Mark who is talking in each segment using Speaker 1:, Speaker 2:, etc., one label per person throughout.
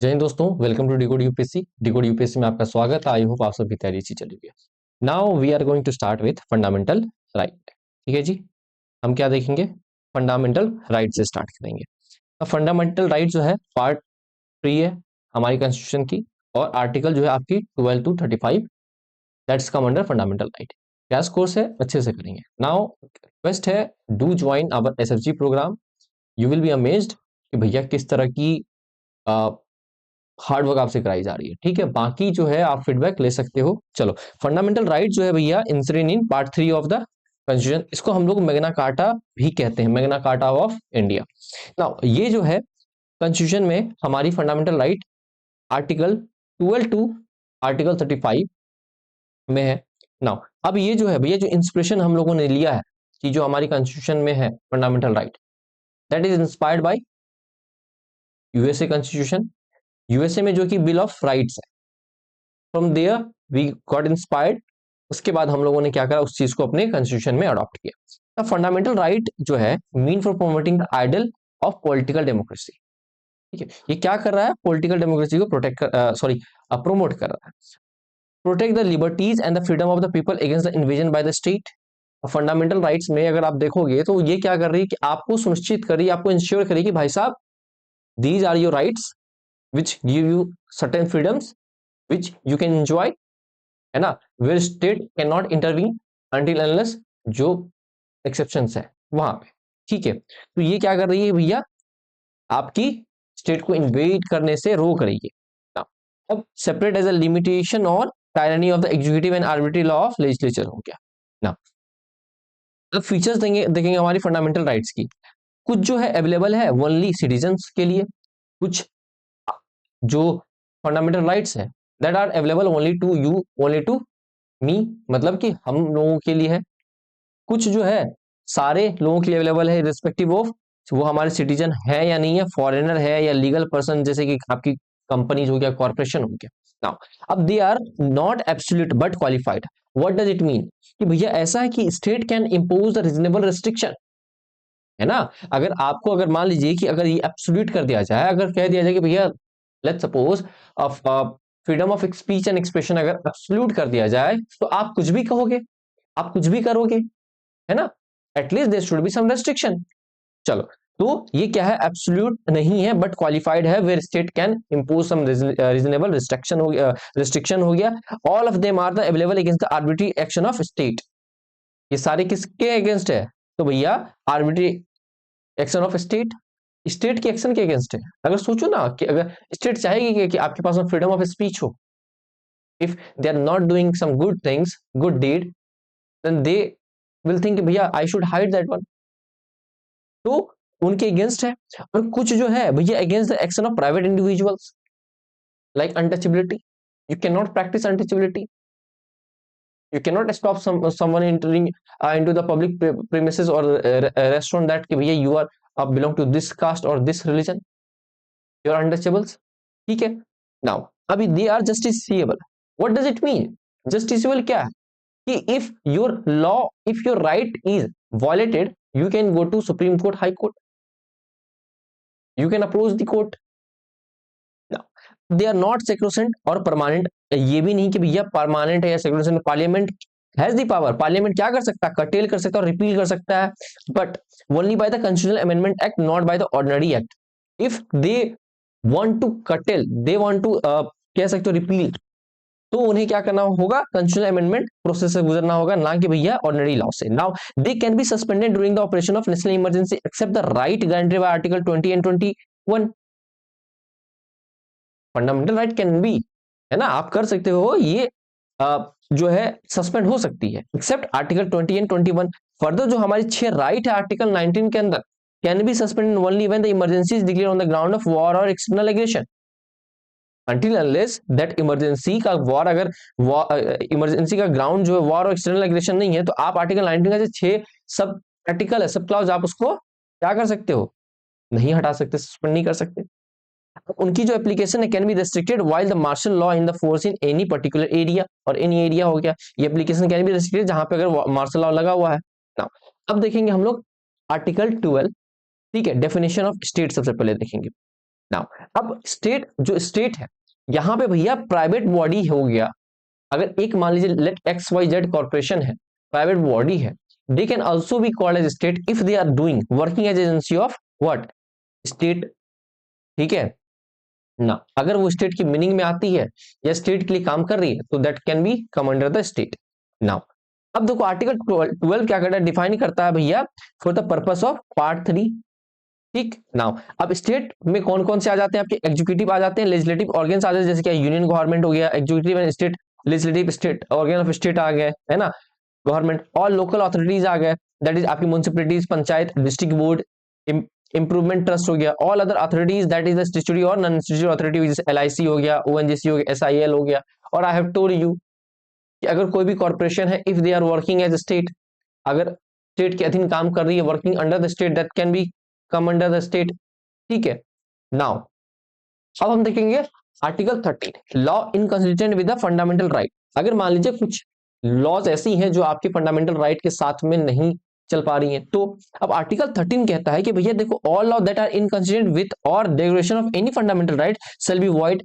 Speaker 1: जय हिंद दोस्तों, welcome to decode UPSC. Decode UPSC में आपका स्वागत है। आई होप आप सबकी तैयारी अच्छी चल रही है। Now we are going to start with fundamental right. ठीक है जी, हम क्या देखेंगे? फंडामेंटल राइट से स्टार्ट करेंगे। अब फंडामेंटल राइट जो है पार्ट 3 है हमारी कॉन्स्टिट्यूशन की, और आर्टिकल जो है आपकी 12 to 35 that's come under fundamental right. Crash course है, अच्छे से करेंगे। नाउ रिक्वेस्ट है, do join our SFG program. You will be amazed कि भैया किस तरह की हार्ड वर्क आपसे कराई जा रही है। ठीक है, बाकी जो है आप फीडबैक ले सकते हो। चलो, फंडामेंटल राइट जो है भैया enshrined in part 3 of the constitution, इसको हम लोग मैग्ना कार्टा भी कहते हैं, Magna Carta of India. Now ये जो है कॉन्स्टिट्यूशन में हमारी fundamental right article 12 to article 35 में है। नाउ अब ये जो है भैया, जो इंस्पिरेशन हम लोगों ने लिया है कि जो हमारी कॉन्स्टिट्यूशन में है fundamental right, that is inspired by USA constitution. USA में जो कि बिल ऑफ राइट्स है, from there we got inspired. उसके बाद हम लोगों ने क्या करा, उस चीज को अपने कॉन्स्टिट्यूशन में अडॉप्ट किया। फंडामेंटल राइट जो है mean for promoting the ideal of political democracy. ठीक है, ये क्या कर रहा है? पॉलिटिकल डेमोक्रेसी को प्रोमोट कर रहा है। Protect the liberties and the freedom of the people against the invasion bye the state. Fundamental rights में अगर आप देखोगे तो ये क्या कर रही है कि आपको सुनिश्चित कर रही है, आपको इंश्योर करेगी कि भाई साहब, these are your rights which give you certain freedoms which you can enjoy, है ना, where state can not intervene until unless, जो एक्सेप्शंस है वहां पे। ठीक है, तो ये क्या कर रही है भैया, आपकी स्टेट को इन्वेड करने से रोक रही है। Now, अब separate as a limitation on tyranny of the executive and arbitrary law of legislature हो गया ना। अब फीचर्स देखेंगे हमारी फंडामेंटल राइट्स की। कुछ जो है अवेलेबल है ओनली सिटीजन्स के लिए, कुछ जो फंडामेंटल राइट्स है that are available only to you, only to me, मतलब कि हम लोगों के लिए है। कुछ जो है सारे लोगों के लिए अवेलेबल है, रिस्पेक्टिव ऑफ वो हमारे सिटीजन है या नहीं है, फॉरेनर है या लीगल पर्सन, जैसे कि आपकी कंपनीज हो गया, कॉर्पोरेशन हो गया। नाउ अब they are not absolute but qualified. What does it mean? कि भैया ऐसा है कि state can impose the reasonable restriction, है ना। अगर आपको, अगर मान लीजिए कि अगर ये एब्सोल्यूट कर दिया जाए, अगर कह दिया जाए कि भैया let's suppose freedom of speech and expression अगर एब्सोल्यूट कर दिया जाए, तो आप कुछ भी कहोगे, आप कुछ भी करोगे, है ना। At least there should be some restriction. चलो, तो ये क्या है? एब्सोल्यूट नहीं है बट क्वालिफाइड है, where state can impose some reasonable restriction हो गया, रिस्ट्रिक्शन हो गया। All of them are the available against the arbitrary action of state. ये सारे किसके अगेंस्ट है? तो भैया arbitrary action of state, state के एक्शन के अगेंस्ट है। अगर सोचो ना कि अगर स्टेट चाहेगी कि आपके पास फ्रीडम ऑफ स्पीच हो, if they are not doing some good things, good deed, then they will think भैया I should hide that one. तो उनके अगेंस्ट है। और कुछ जो है भैया against the action of private individuals, like untouchability. You can not practise untouchability, you cannot stop someone entering into the public premises or restaurant that कि भैया you are belong to this caste or this religion, you are untouchables। ठीक है। now अभी they are justiciable। what does it mean? justiciable क्या है? कि if your law, if your right is violated, you can go to Supreme Court, High Court, you can approach the court। now they are not sacrosanct और permanent. ये भी नहीं कि भैया permanent है या sacrosanct। Parliament has the power, parliament क्या कर सकता है? कर्टेल कर सकता है और रिपील कर सकता है, but only by the constitutional amendment act, not by the ordinary act. If they want to curtail, they want to कह सकते हो रिपील, तो उन्हें क्या करना होगा? कॉन्स्टिट्यूशनल अमेंडमेंट प्रोसेस से गुजरना होगा, ना कि भैया ऑर्डिनरी लॉ से। Now they can be suspended during the operation of national emergency except the right guaranteed by article 20 and 21। Fundamental right can be, है ना, आप कर सकते हो ये जो है सस्पेंड हो सकती है, एक्सेप्ट आर्टिकल 20 एंड 21। फर्दर जो हमारी 6 राइट है आर्टिकल 19 के अंदर, can be suspended only when the emergency is declared on the ground of war और external aggression. Until unless that emergency का वॉर, अगर इमरजेंसी का ग्राउंड जो है वॉर और एक्सटर्नल एग्रेशन नहीं है, तो आप आर्टिकल 19 का जो 6 सब आर्टिकल है, सब क्लॉज, आप उसको क्या कर सकते हो? नहीं हटा सकते, सस्पेंड नहीं कर सकते। उनकी जो एप्लीकेशन है can be restricted while the martial law in the force in any particular area, और एनी एरिया हो गया, ये एप्लीकेशन कैन बी रेस्ट्रिक्टेड जहां पे अगर मार्शल लॉ लगा हुआ है। नाउ अब देखेंगे हम लोग आर्टिकल 12। ठीक है, डेफिनेशन ऑफ स्टेट सबसे पहले देखेंगे। नाउ अब स्टेट, जो स्टेट है यहां पे भैया प्राइवेट बॉडी हो गया। अगर एक मान लीजिए let X Y Z corporation है, प्राइवेट बॉडी है, they can also be called as state if they are doing working as agency of what, state. ठीक है ना, अगर वो स्टेट की मीनिंग में आती है या स्टेट के लिए काम कर रही है तो that can be come under the state. Now अब देखो आर्टिकल 12 क्या करता है, डिफाइन करता है भैया for the purpose of part 3। ठीक नाउ अब स्टेट में कौन कौन से आ जाते हैं, आपके एग्जीक्यूटिव आ जाते हैं, लेजिस्लेटिव ऑर्गन्स आ जाते हैं, जैसे कि यूनियन गवर्नमेंट हो गया, executive and state legislative state organ of state आ गए, है ना, गवर्नमेंट। और लोकल अथॉरिटीज आ गए, दैट इज आपकी municipalities, panchayat, district board, improvement trust हो गया। All other authorities that is the statutory और नॉन स्टैट्यूटरी अथॉरिटी, जैसे एलआईसी हो गया, ओएनजीसी हो गया, एसआईएल हो गया। और आई हैव टोल्ड यू कि अगर कोई भी कॉर्पोरेशन है, if they are working as state, अगर स्टेट के अधीन काम कर रही है, working under the state, that can be come under the state. ठीक है नाउ अब हम देखेंगे article 13, law inconsistent with the fundamental right. अगर मान लीजिए कुछ लॉज ऐसी हैं जो आपके फंडामेंटल राइट के साथ में नहीं चल पा रही हैं, तो अब आर्टिकल 13 कहता है कि भैया देखो, all law that are inconsistent with और derogation of any fundamental right shall be void.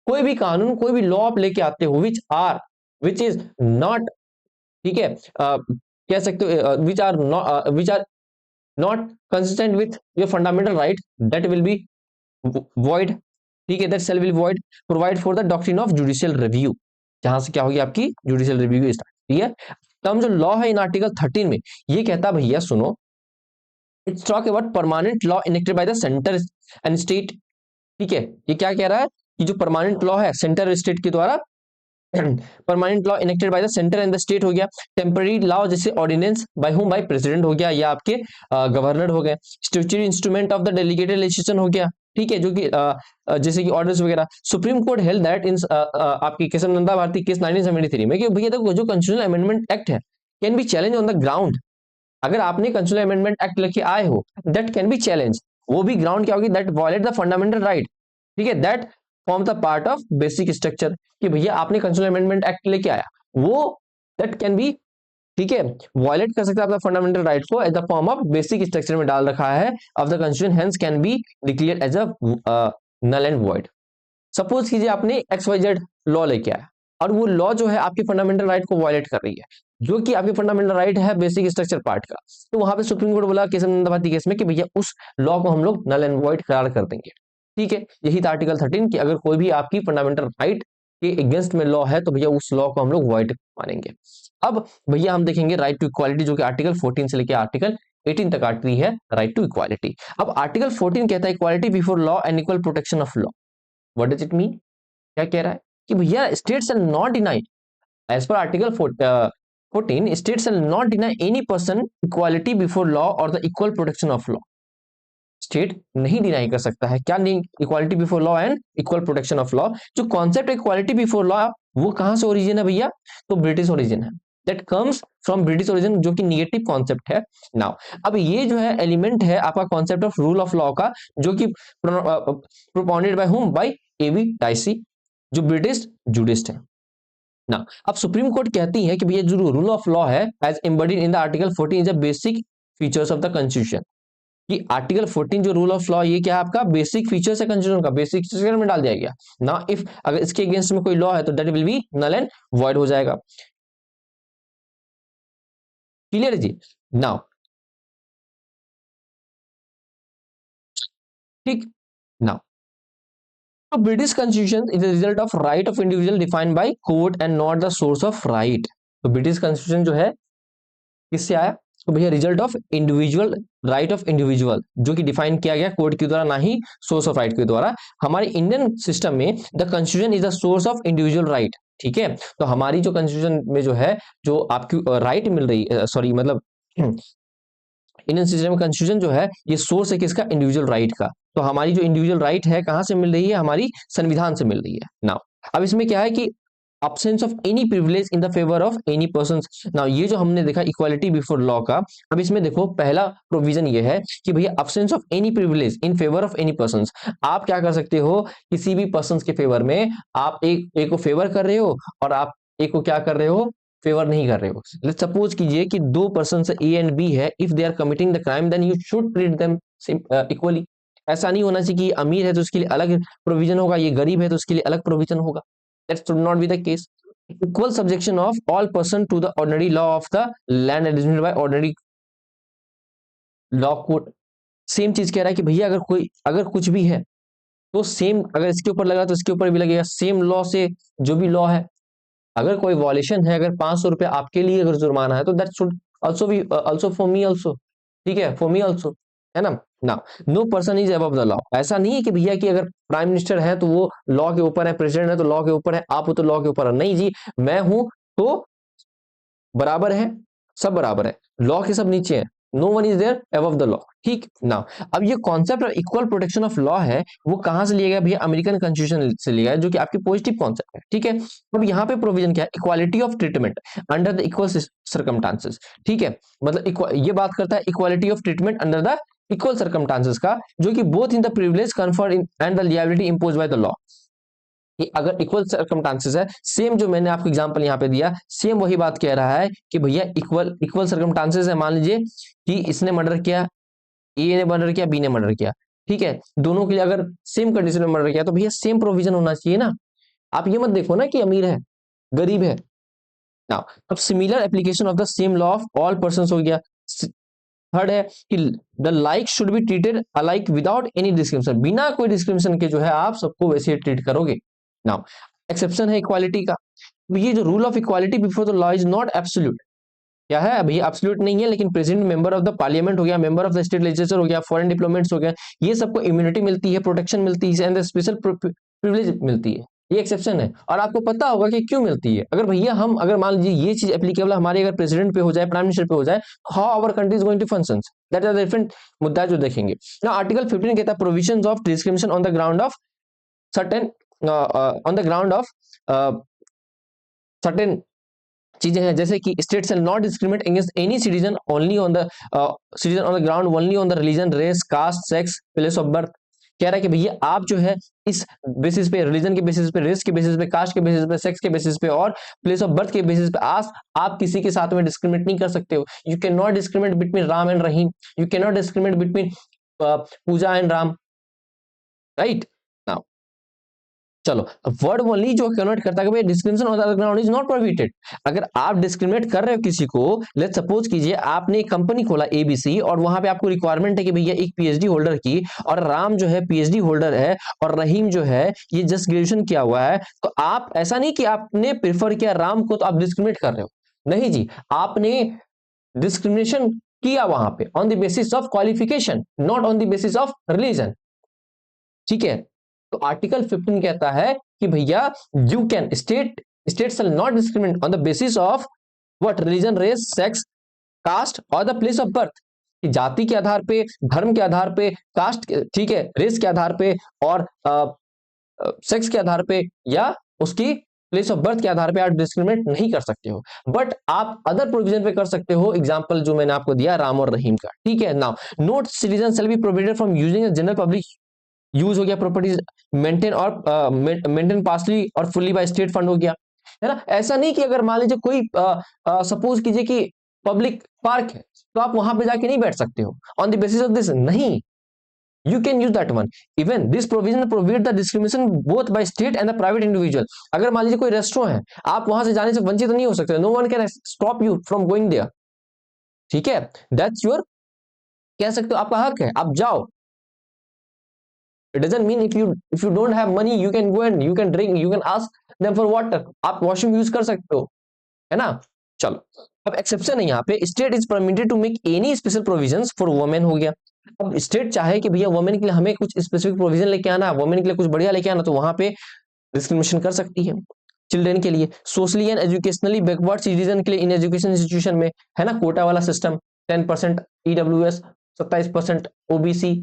Speaker 1: कोई भी कानून, कोई भी लॉ आप लेके आते हो विच इज नॉट, ठीक है, कह सकते हो which are not consistent with your fundamental right, that will be void। ठीक है, that shall be void, provide for the doctrine of judicial review, जहां से क्या होगी आपकी जुडिशियल रिव्यू स्टार्ट। ठीक है, तब जो लॉ है इन आर्टिकल 13 में ये कहता है भैया सुनो, it's talk about permanent law enacted by the centre and state. ठीक है, ये क्या कह रहा है कि जो परमानेंट लॉ है सेंटर और स्टेट के द्वारा, permanent law enacted by the centre and the state हो गया, टेम्पररी लॉ जैसे ऑर्डिनेंस बाय हुम, बाय प्रेसिडेंट हो गया या आपके गवर्नर हो गए, statutory instrument of the delegated legislation हो गया। ठीक है, जो कि जैसे कि ऑर्डर्स वगैरह। Supreme court held that in आपकी केशवनंदा भारती केस 1973 में कि भैया देखो जो कंस्टिट्यूशनल अमेंडमेंट एक्ट है can be challenge on the ground. अगर आपने कंस्टिट्यूशनल अमेंडमेंट एक्ट लेके आए हो, दैट कैन बी चैलेंज, वो भी ग्राउंड क्या होगी, that violate the fundamental right. ठीक है, that form the part of basic structure, कि भैया आपने कंस्टिट्यूशनल अमेंडमेंट एक्ट लेके आया, वो दैट कैन बी, ठीक है, वायलेट कर सकता है अपना फंडामेंटल राइट को as the form of basic structure में डाल रखा है of the constitution, hence can be declared as a null and void. Suppose कीजिए आपने एक्स वाई जेड लॉ लेके आया और वो लॉ जो है आपके फंडामेंटल राइट को वायलेट कर रही है, जो कि आपके फंडामेंटल राइट है बेसिक स्ट्रक्चर पार्ट का, तो वहां पे सुप्रीम कोर्ट बोला केशवनंदा भारती केस में कि भैया उस लॉ को हम लोग नल एंड वॉइड करार कर देंगे। ठीक है, यही था आर्टिकल 13 कि अगर कोई भी आपकी फंडामेंटल राइट के अगेंस्ट में लॉ है तो भैया उस लॉ को हम लोग वॉइड मानेंगे। अब भैया हम देखेंगे राइट टू इक्वालिटी, जो कि आर्टिकल 14 से लेकर आर्टिकल 18 तक आती है राइट टू इक्वालिटी। अब आर्टिकल 14 कहता है equality before law and equal protection of law. What does it mean, क्या कह रहा है कि भैया state shall not deny, as per article 14 state shall not deny any person equality before law और the equal protection of law. State नहीं deny कर सकता है क्या, नहीं, equality before law and equal protection of law. जो concept equality before law वो कहां से ओरिजिन है भैया, तो ब्रिटिश ओरिजिन है, that comes from British origin, जो कि निगेटिव कॉन्सेप्ट है। नाउ अब ये जो है एलिमेंट है आपका concept of rule of law का, जो कि प्रोपोनेटेड बाय हुम, बाय एवी डाइसी, जो ब्रिटिश जूडिस्ट है ना। अब सुप्रीम कोर्ट कहती है कि भैया जो रूल ऑफ लॉ है as embodied in the article 14 is a basic features of the constitution, कि आर्टिकल 14 जो रूल ऑफ लॉ ये क्या है आपका बेसिक फीचर्स है कॉन्स्टिट्यूशन का, बेसिक स्ट्रक्चर में डाल दिया गया ना। इफ अगर इसके अगेंस्ट में कोई लॉ है तो that will be null and void हो जाएगा। क्लियर है जी। नाउ ठीक, नाउ तो British constitution is the result of right of individual defined by court and not the source of right. तो ब्रिटिश कॉन्स्टिट्यूशन जो है किससे आया, तो भैया result of individual, right of individual, जो कि डिफाइन किया गया कोर्ट के द्वारा, ना ही सोर्स ऑफ राइट के द्वारा। हमारे इंडियन सिस्टम में the constitution is the source of individual right. ठीक है, तो हमारी जो कॉन्स्टिट्यूशन में जो है जो आपकी राइट मिल रही है, सॉरी मतलब इंडियन सिस्टम में कॉन्स्टिट्यूशन जो है ये सोर्स है किसका, इंडिविजुअल राइट का। तो हमारी जो इंडिविजुअल राइट है कहां से मिल रही है, हमारी संविधान से मिल रही है। नाउ अब इसमें क्या है कि absence of any privilege in the favor of any persons। Now ये जो हमने देखा इक्वालिटी बिफोर लॉ का, अब इसमें देखो पहला प्रोविजन ये है कि भैया absence of any privilege in favor of any persons। आप क्या कर सकते हो, किसी भी पर्सन के फेवर में आप एक को फेवर कर रहे हो और आप एक को क्या कर रहे हो, फेवर नहीं कर रहे हो। लेट्स सपोज कीजिए कि दो पर्सन ए एंड बी है, if they are committing the crime then you should treat them equally. ऐसा नहीं होना चाहिए कि अमीर है तो उसके लिए अलग प्रोविजन होगा, ये गरीब है तो उसके लिए अलग प्रोविजन होगा। That should not be the case. Equal subjection of all person to the ordinary law of the land administered by ordinary law code. Same चीज कह रहा है कि भैया अगर कुछ भी है तो सेम, अगर इसके ऊपर लगा तो इसके ऊपर भी लगेगा, सेम लॉ से जो भी लॉ है। अगर कोई वॉलेशन है, अगर 500 रुपए आपके लिए अगर जुर्माना है तो that should also be also for me also, ठीक है, फॉर मी ऑल्सो, है ना। ना, no person is above the law. ऐसा नहीं है कि भैया कि अगर प्राइम मिनिस्टर है तो वो लॉ के ऊपर है, प्रेसिडेंट है तो लॉ के ऊपर है, आप हो तो लॉ के ऊपर है। नहीं जी, मैं हूं तो बराबर है, सब बराबर है, लॉ के सब नीचे है। No one is there above the law. ठीक ना। अब ये concept equal protection of law है, वो कहां से लिया गया भैया? अमेरिकन कॉन्स्टिट्यूशन से लिया गया, जो कि आपकी पॉजिटिव कॉन्सेप्ट है। ठीक है, अब यहाँ पे प्रोविजन क्या है? Equality of treatment under the equal circumstances. ठीक है, मतलब ये बात करता है equality of treatment under the equal circumstances का, जो कि both in the privilege conferred and the liability imposed bye the law. कि अगर इक्वल सर्कमस्टांसेस है, सेम जो मैंने आपको एग्जांपल यहाँ पे दिया, सेम वही बात कह रहा है कि भैया इक्वल इक्वल सर्कमस्टांसेस है। मान लीजिए कि इसने मर्डर किया, ए ने मर्डर किया, बी ने मर्डर किया, ठीक है, दोनों के लिए अगर सेम कंडीशन में मर्डर किया तो भैया सेम प्रोविजन होना चाहिए ना। आप ये मत देखो ना कि अमीर है गरीब है ना। अब similar application of the same law of all person हो गया। थर्ड है कि the like should be treated alike without any discrimination. बिना कोई डिस्क्रिमिनेशन के जो है आप सबको वैसे ही ट्रीट करोगे। नाउ एक्सेप्शन है इक्वालिटी का। तो ये जो rule of equality before the law is not absolute. क्या है अभी? एब्सोल्यूट नहीं है, लेकिन president, member of the parliament हो गया, member of the state legislature हो गया, फॉरेन डिप्लोमेट्स हो गया, ये सबको इम्यूनिटी मिलती है, प्रोटेक्शन मिलती है एंड स्पेशल प्रिविलेज मिलती है। ये एक्सेप्शन है। और आपको पता होगा कि क्यों मिलती है। अगर भैया हम अगर मान लीजिए ये चीज एप्लीकेबल हमारे अगर प्रेसिडेंट पे हो जाए, प्राइम मिनिस्टर पे हो जाए, how our country is going to function, that is different मुद्दा जो देखेंगे ना। आर्टिकल 15 कहता है provisions of discrimination on the ground of certain on the ground of certain चीजें हैं, जैसे कि state shall not discriminate against any citizen only on the citizen on the ground only on the religion, race, caste, sex, place of birth. कह रहा है कि भैया आप जो है इस बेसिस पे, रिलीजन के बेसिस पे, रेस के बेसिस पे, कास्ट के बेसिस पे, सेक्स के बेसिस पे और प्लेस ऑफ बर्थ के बेसिस पे आप किसी के साथ में डिस्क्रिमिनेट नहीं कर सकते हो। You can not discriminate between Ram and Rahim, you can not discriminate between Puja and Ram, right. चलो, वर्ड ओनली जो कन्वर्ट करता है कि भाई discrimination on the ground is not prohibited. अगर आप डिस्क्रिमिनेट कर रहे हो किसी को, लेट्स सपोज कीजिए आपने एक कंपनी खोला एबीसी और वहां पे आपको रिक्वायरमेंट है कि भैया एक पीएचडी होल्डर की, और राम जो है पीएचडी होल्डर है और रहीम जो है ये जस्ट ग्रेजुएशन किया हुआ है, तो आप ऐसा नहीं कि आपने प्रेफर किया राम को तो आप डिस्क्रिमिनेट कर रहे हो। नहीं जी, आपने डिस्क्रिमिनेशन किया वहां पे on the basis of qualification, not on the basis of religion. ठीक है, तो आर्टिकल 15 कहता है कि भैया you can state shall not discriminate on the basis of what? Religion, race, sex, caste और द प्लेस ऑफ बर्थ। जाति के आधार पे, धर्म के आधार पे, कास्ट, ठीक है, रेस के आधार पे और सेक्स के आधार पे या उसकी प्लेस ऑफ बर्थ के आधार पे आप डिस्क्रिमिनेट नहीं कर सकते हो। बट आप अदर प्रोविजन पे कर सकते हो। एग्जांपल जो मैंने आपको दिया राम और रहीम का। ठीक है, now note citizen shall be provided from using general public use हो गया, प्रॉपर्टीज मेंटेन और मेंटेन पार्सली और फुल्ली बाय स्टेट फंड हो गया, है ना। ऐसा नहीं कि अगर मान लीजिए कोई सपोज कीजिए कि पब्लिक पार्क है तो आप वहां पे जाके नहीं बैठ सकते हो on the basis of this, नहीं, you can use that one. Even this provision provide the discrimination both by state and the private individual. अगर मान लीजिए कोई रेस्टोरेंट है, आप वहां से जाने से वंचित नहीं हो सकते, no one can stop you from going there. ठीक है, दैट्स योर, कह सकते हो आपका हक है, आप जाओ। It doesn't mean if you don't have money you can go and you can drink, you can ask them for water, आप वॉशरूम यूज कर सकते हो, है ना। चलो, अब एक्सेप्शन है यहाँ पे, state is permitted to make any special provisions for women हो गया। अब स्टेट चाहे कि भैया वुमेन के लिए हमें कुछ स्पेसिफिक प्रोविजन लेके आना, वुमेन के लिए कुछ बढ़िया लेके आना, तो वहां पे डिस्क्रिमिनेशन कर सकती है। चिल्ड्रन के लिए, socially and educationally backward citizen के लिए इन एजुकेशन इंस्टीट्यूशन में, है ना, कोटा वाला system, 10% EWS, 27% OBC,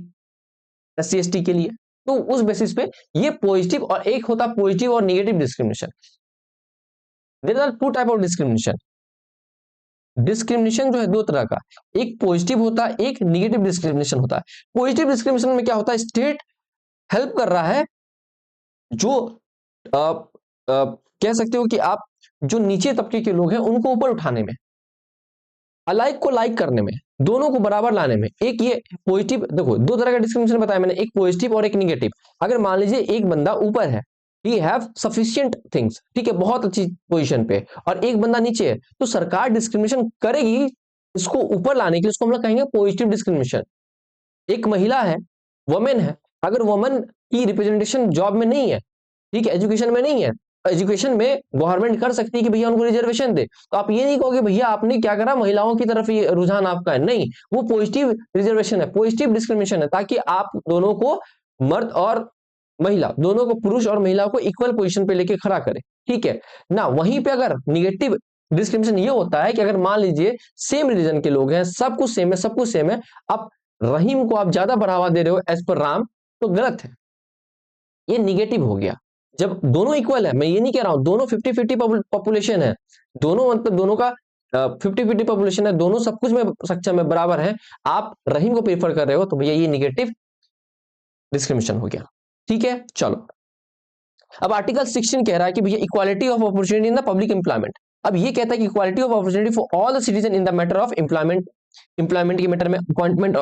Speaker 1: SC ST के लिए। तो उस बेसिस पे ये पॉजिटिव, और एक होता पॉजिटिव और negative discrimination. There are two type of discrimination. Discrimination जो है दो तरह का, एक पॉजिटिव होता है, एक नेगेटिव डिस्क्रिमिनेशन होता है। पॉजिटिव डिस्क्रिमिनेशन में क्या होता है? स्टेट हेल्प कर रहा है जो कह सकते हो कि आप जो नीचे तबके के लोग हैं उनको ऊपर उठाने में, अलाइक को लाइक करने में, दोनों को बराबर लाने में। एक ये पॉजिटिव, देखो दो तरह का डिस्क्रिमिनेशन बताया मैंने, एक पॉजिटिव और एक निगेटिव। अगर मान लीजिए एक बंदा ऊपर है, ही हैव सफिशिएंट थिंग्स, ठीक है, बहुत अच्छी पोजीशन पे, और एक बंदा नीचे है, तो सरकार डिस्क्रिमिनेशन करेगी इसको ऊपर लाने के लिए, उसको हम लोग कहेंगे पॉजिटिव डिस्क्रिमिनेशन। एक महिला है, वुमेन है, अगर वुमेन की रिप्रेजेंटेशन जॉब में नहीं है, ठीक है, एजुकेशन में नहीं है, एजुकेशन में गवर्नमेंट कर सकती है कि भैया उनको रिजर्वेशन दे, तो आप ये नहीं कहोगे भैया आपने क्या करा, महिलाओं की तरफ ये रुझान आपका है, नहीं, वो पॉजिटिव रिजर्वेशन है, पॉजिटिव डिस्क्रिमिनेशन है, ताकि आप दोनों को, मर्द और महिला दोनों को, पुरुष और महिला को इक्वल पोजीशन पे लेके खड़ा करे, ठीक है ना। वहीं पे अगर निगेटिव डिस्क्रिमिनेशन ये होता है कि अगर मान लीजिए सेम रिलीजन के लोग हैं, सब कुछ सेम है, सब कुछ सेम है, आप रहीम को आप ज्यादा बढ़ावा दे रहे हो एज पर राम, तो गलत है, ये निगेटिव हो गया। जब दोनों इक्वल है, मैं ये नहीं कह रहा हूं दोनों 50-50 पॉपुलेशन है, दोनों मतलब दोनों का 50-50 पॉपुलेशन है, दोनों सब कुछ में सक्षम है, बराबर है, आप रहीम को प्रेफर कर रहे हो, तो भैया ये निगेटिव डिस्क्रिमिनेशन हो गया, ठीक है। चलो, अब आर्टिकल 16 कह रहा है कि भैया equality of opportunity in the public employment. अब ये कहता है कि equality of opportunity for all the citizen in the matter of employment के मैटर में appointment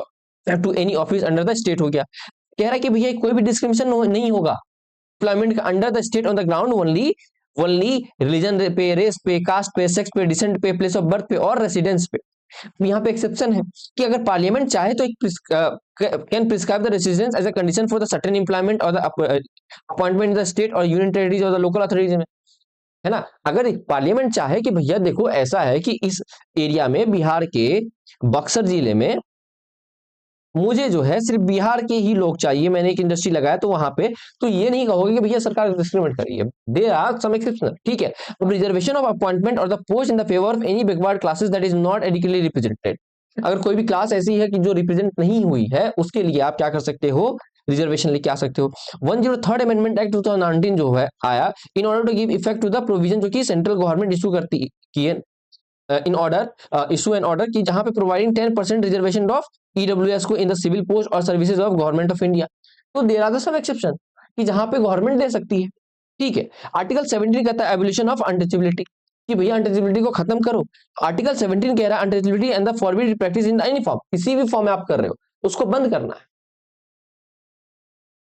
Speaker 1: to any office under the state हो गया। कह रहा है कि भैया कोई भी डिस्क्रिमिनेशन नहीं होगा एम्प्लॉयमेंट का under the state on the ground only, only religion पे, रेस पे, कास्ट पे, सेक्स पे, डिसेंट पे, प्लेस ऑफ बर्थ पे और रेसिडेंस पे। यहाँ पे एक्सेप्शन है कि अगर पार्लियामेंट चाहे तो एक can prescribe the residence as a condition for the certain employment और the appointment in the state और यूनियन टेरिटरीज और द लोकल अथॉरिटीज में, है ना। अगर पार्लियामेंट चाहे कि भैया देखो ऐसा है कि इस एरिया में, बिहार के बक्सर जिले में मुझे जो है सिर्फ बिहार के ही लोग चाहिए, मैंने एक इंडस्ट्री लगाया तो वहां पे, तो ये नहीं कहोगे कि भैया सरकार डिस्क्रिमिनेट कर रही है, देयर आर सम एक्सेप्शन, ठीक है। अब रिजर्वेशन ऑफ अपॉइंटमेंट और the post in the favour of any backward classes that is not adequately represented. अगर कोई भी क्लास ऐसी है कि जो रिप्रेजेंट नहीं हुई है, उसके लिए आप क्या कर सकते हो, रिजर्वेशन लेके आ सकते हो। 103rd अमेंडमेंट एक्ट 2019 जो है आया, in order to give effect to the provision जो कि सेंट्रल गवर्नमेंट इशू करती की है, in order issue an order की जहां पे प्रोवाइडिंग 10% रिजर्वेशन ऑफ ईडब्ल्यूएस को इन द सिविल पोस्ट और services of government of India. तो देयर आर सम एक्सेप्शन कि जहां पे गवर्नमेंट दे सकती है, ठीक है। आर्टिकल 17 कहता है एबोलिशन ऑफ अनटचेबिलिटी, कि भैया अनटचेबिलिटी को खत्म करो। आर्टिकल 17 कह रहा है untouchability and the forbid practice in any form, किसी भी फॉर्म में आप कर रहे हो उसको बंद करना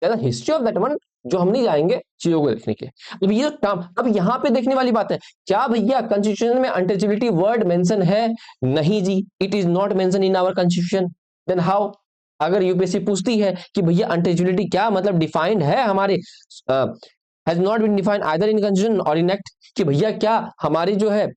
Speaker 1: है। हिस्ट्री ऑफ दैट वन जो हम नहीं जाएंगे चीजों को देखने के, अब ये काम, अब यहाँ पे देखने वाली बात है, क्या भैया कॉन्स्टिट्यूशन में अनटचेबिलिटी वर्ड मेंशन है? नहीं जी, it is not mention in our constitution. Then how? अगर यूपीएससी पूछती है कि भैया अनटचेबिलिटी क्या मतलब डिफाइंड है हमारे, has not been defined either in constitution और इन एक्ट, कि भैया क्या हमारी जो है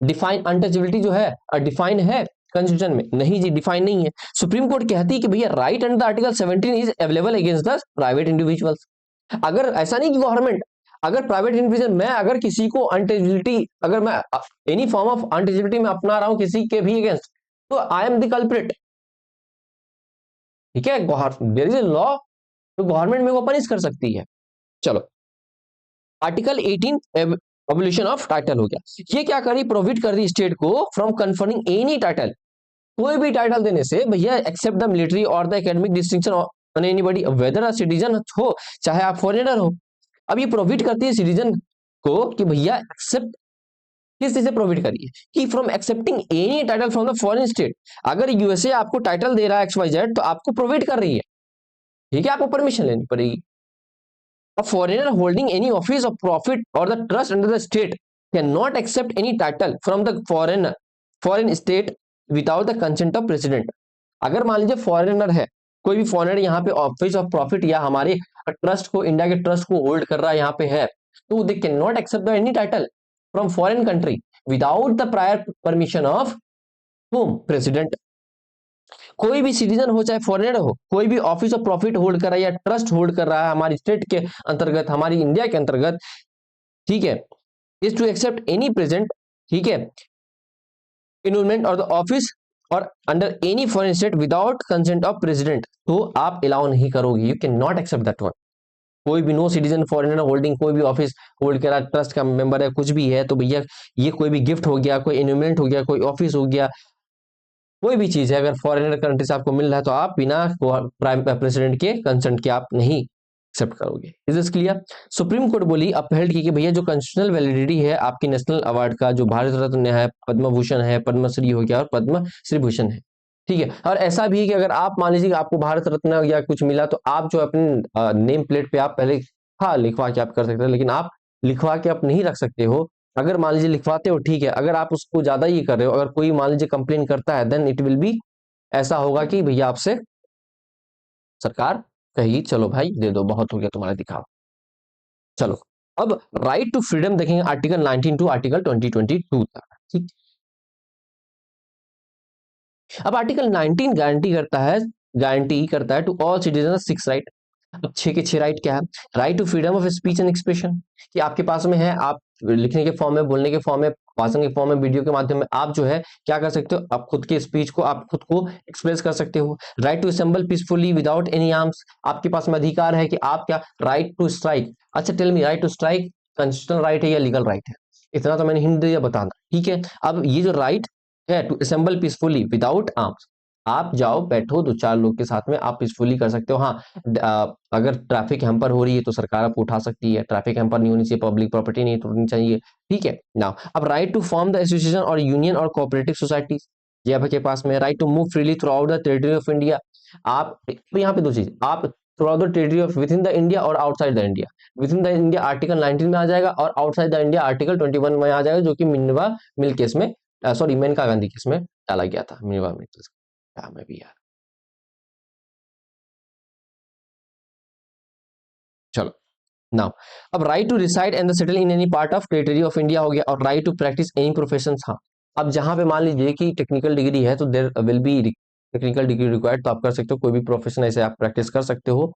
Speaker 1: डिफाइन अनटचेबिलिटी जो है डिफाइन है कॉन्स्टिट्यूशन में? नहीं जी, डिफाइन नहीं है। सुप्रीम कोर्ट कहती है कि भैया right under the article 17 is available against the private individuals. अगर ऐसा नहीं कि गवर्नमेंट, अगर प्राइवेट इंडिविजुअल, मैं अगर किसी को अनटचेबिलिटी, अगर मैं एनी फॉर्म ऑफ अनटचेबिलिटी में अपना रहा हूं किसी के भी अगेंस्ट, तो आई एम द कल्प्रिट, ठीक है। देयर इज ए लॉ, तो गवर्नमेंट मेरे को पनिश कर सकती है। चलो, आर्टिकल 18 एबोलिशन ऑफ टाइटल हो गया। ये क्या करी, प्रोहिबिट कर दी स्टेट को फ्रॉम कन्फर्मिंग एनी टाइटल, कोई भी टाइटल देने से भैया, एक्सेप्ट द मिलिट्री और the academic distinction on anybody weather a citizen हो चाहे आप फॉरेनर हो। अब ये प्रोहिबिट करती है सिटीजन को कि भैया एक्सेप्ट, किस चीज से प्रोहिबिट करिए, कि from accepting any title from the foreign state. अगर यूएसए आपको टाइटल दे रहा है XYZ, तो आपको प्रोहिबिट कर रही है, ठीक है, आपको परमिशन लेनी पड़ेगी। A foreigner holding any office of profit or the trust under the state cannot accept any title from the foreign state without the consent of president। अगर मान लीजिए फॉरेनर है, कोई भी फॉरेनर यहाँ पे ऑफिस ऑफ प्रॉफिट या हमारे ट्रस्ट को, इंडिया के ट्रस्ट को होल्ड कर रहा है यहाँ पे है, तो they can not accept any title from foreign country without the prior permission of home, president. कोई भी सिटीजन हो चाहे फॉरेनर हो, कोई भी ऑफिस ऑफ प्रॉफिट होल्ड कर रहा है या ट्रस्ट होल्ड कर रहा है हमारी स्टेट के अंतर्गत, हमारी इंडिया के अंतर्गत, ठीक है, is to accept any present, ठीक है, इन्वॉल्वमेंट और द ऑफिस और under any foreign state without consent of president, तो आप अलाउ नहीं करोगे, you can not accept that one. कोई भी नो सिटीजन फॉरेनर होल्डिंग कोई भी ऑफिस होल्ड कर रहा है, ट्रस्ट का मेंबर है, कुछ भी है, तो भैया ये कोई भी गिफ्ट हो गया, कोई इन्वॉल्वमेंट हो गया, कोई ऑफिस हो गया, कोई भी चीज है, अगर फॉरेनर कंट्री से आपको मिल रहा है, तो आप बिना प्राइम प्रेसिडेंट के कंसेंट के आप नहीं एक्सेप्ट करोगे। Is this clear? Supreme court बोली अपहेल्ड की कि भैया जो कॉन्स्टिट्यूशनल वैलिडिटी है आपकी नेशनल अवार्ड का, जो भारत रत्न है, पद्म भूषण है, पद्मश्री हो गया और पद्म श्री भूषण है, ठीक है। और ऐसा भी है कि अगर आप मान लीजिए आपको भारत रत्न या कुछ मिला तो आप जो अपने नेम प्लेट पे आप पहले हाँ लिखवा के आप कर सकते हैं, लेकिन आप लिखवा के आप नहीं रख सकते हो। अगर मान लीजिए लिखवाते हो ठीक है, अगर आप उसको ज्यादा ही कर रहे हो, अगर कोई मान लीजिए कंप्लेन करता है देन इट विल बी, ऐसा होगा कि भैया आपसे सरकार कहेगी चलो भाई दे दो, बहुत हो गया तुम्हारा दिखाओ। चलो अब राइट टू फ्रीडम देखेंगे आर्टिकल 19 टू आर्टिकल 2022 तक, ठीक। अब आर्टिकल 19 गारंटी करता है टू ऑल सिटीजन 6 राइट। अब 6 के 6 राइट क्या है? Right to freedom of speech and expression, कि आपके पास में है, आप लिखने के फॉर्म में, बोलने के फॉर्म में, भाषण के फॉर्म में, वीडियो के माध्यम में आप जो है क्या कर सकते हो, आप खुद के स्पीच को आप खुद को एक्सप्रेस कर सकते हो। Right to assemble peacefully without any arms, आपके पास में अधिकार है कि आप क्या, राइट टू स्ट्राइक। अच्छा tell me, right to strike constitutional right है या लीगल राइट है? इतना तो मैंने हिंट दिया बताना, ठीक है। अब ये जो राइट है to assemble peacefully without arms, आप जाओ बैठो दो चार लोग के साथ में, आप पीसफुली कर सकते हो। हाँ अगर ट्रैफिक हैम्पर हो रही है तो सरकार आपको उठा सकती है, ट्रैफिक हैम्पर नहीं होनी चाहिए, पब्लिक प्रॉपर्टी नहीं तोड़नी चाहिए, ठीक है ना। अब right to form the association और यूनियन और कोऑपरेटिव सोसाइटीज, ये आपके पास में। Right to move freely throughout the territory of India, आप तो यहाँ पे दो चीज, आप throughout the territory of within the India और outside the India. Within the India article 19 में आ जाएगा और आउटसाइड द इंडिया आर्टिकल 21 में आ जाएगा, जो कि मिनवा मिल केस में, सॉरी मेनका गांधी केस में डाला गया था, मिनवा मिल केस में भी यार। चलो नाउ, अब right to reside and settle in any part of territory of India हो गया, और right to practise any profession. हाँ अब जहां पे मान लीजिए कि टेक्निकल डिग्री है तो there will be technical degree required, तो आप कर सकते हो कोई भी प्रोफेशन, ऐसे आप प्रैक्टिस कर सकते हो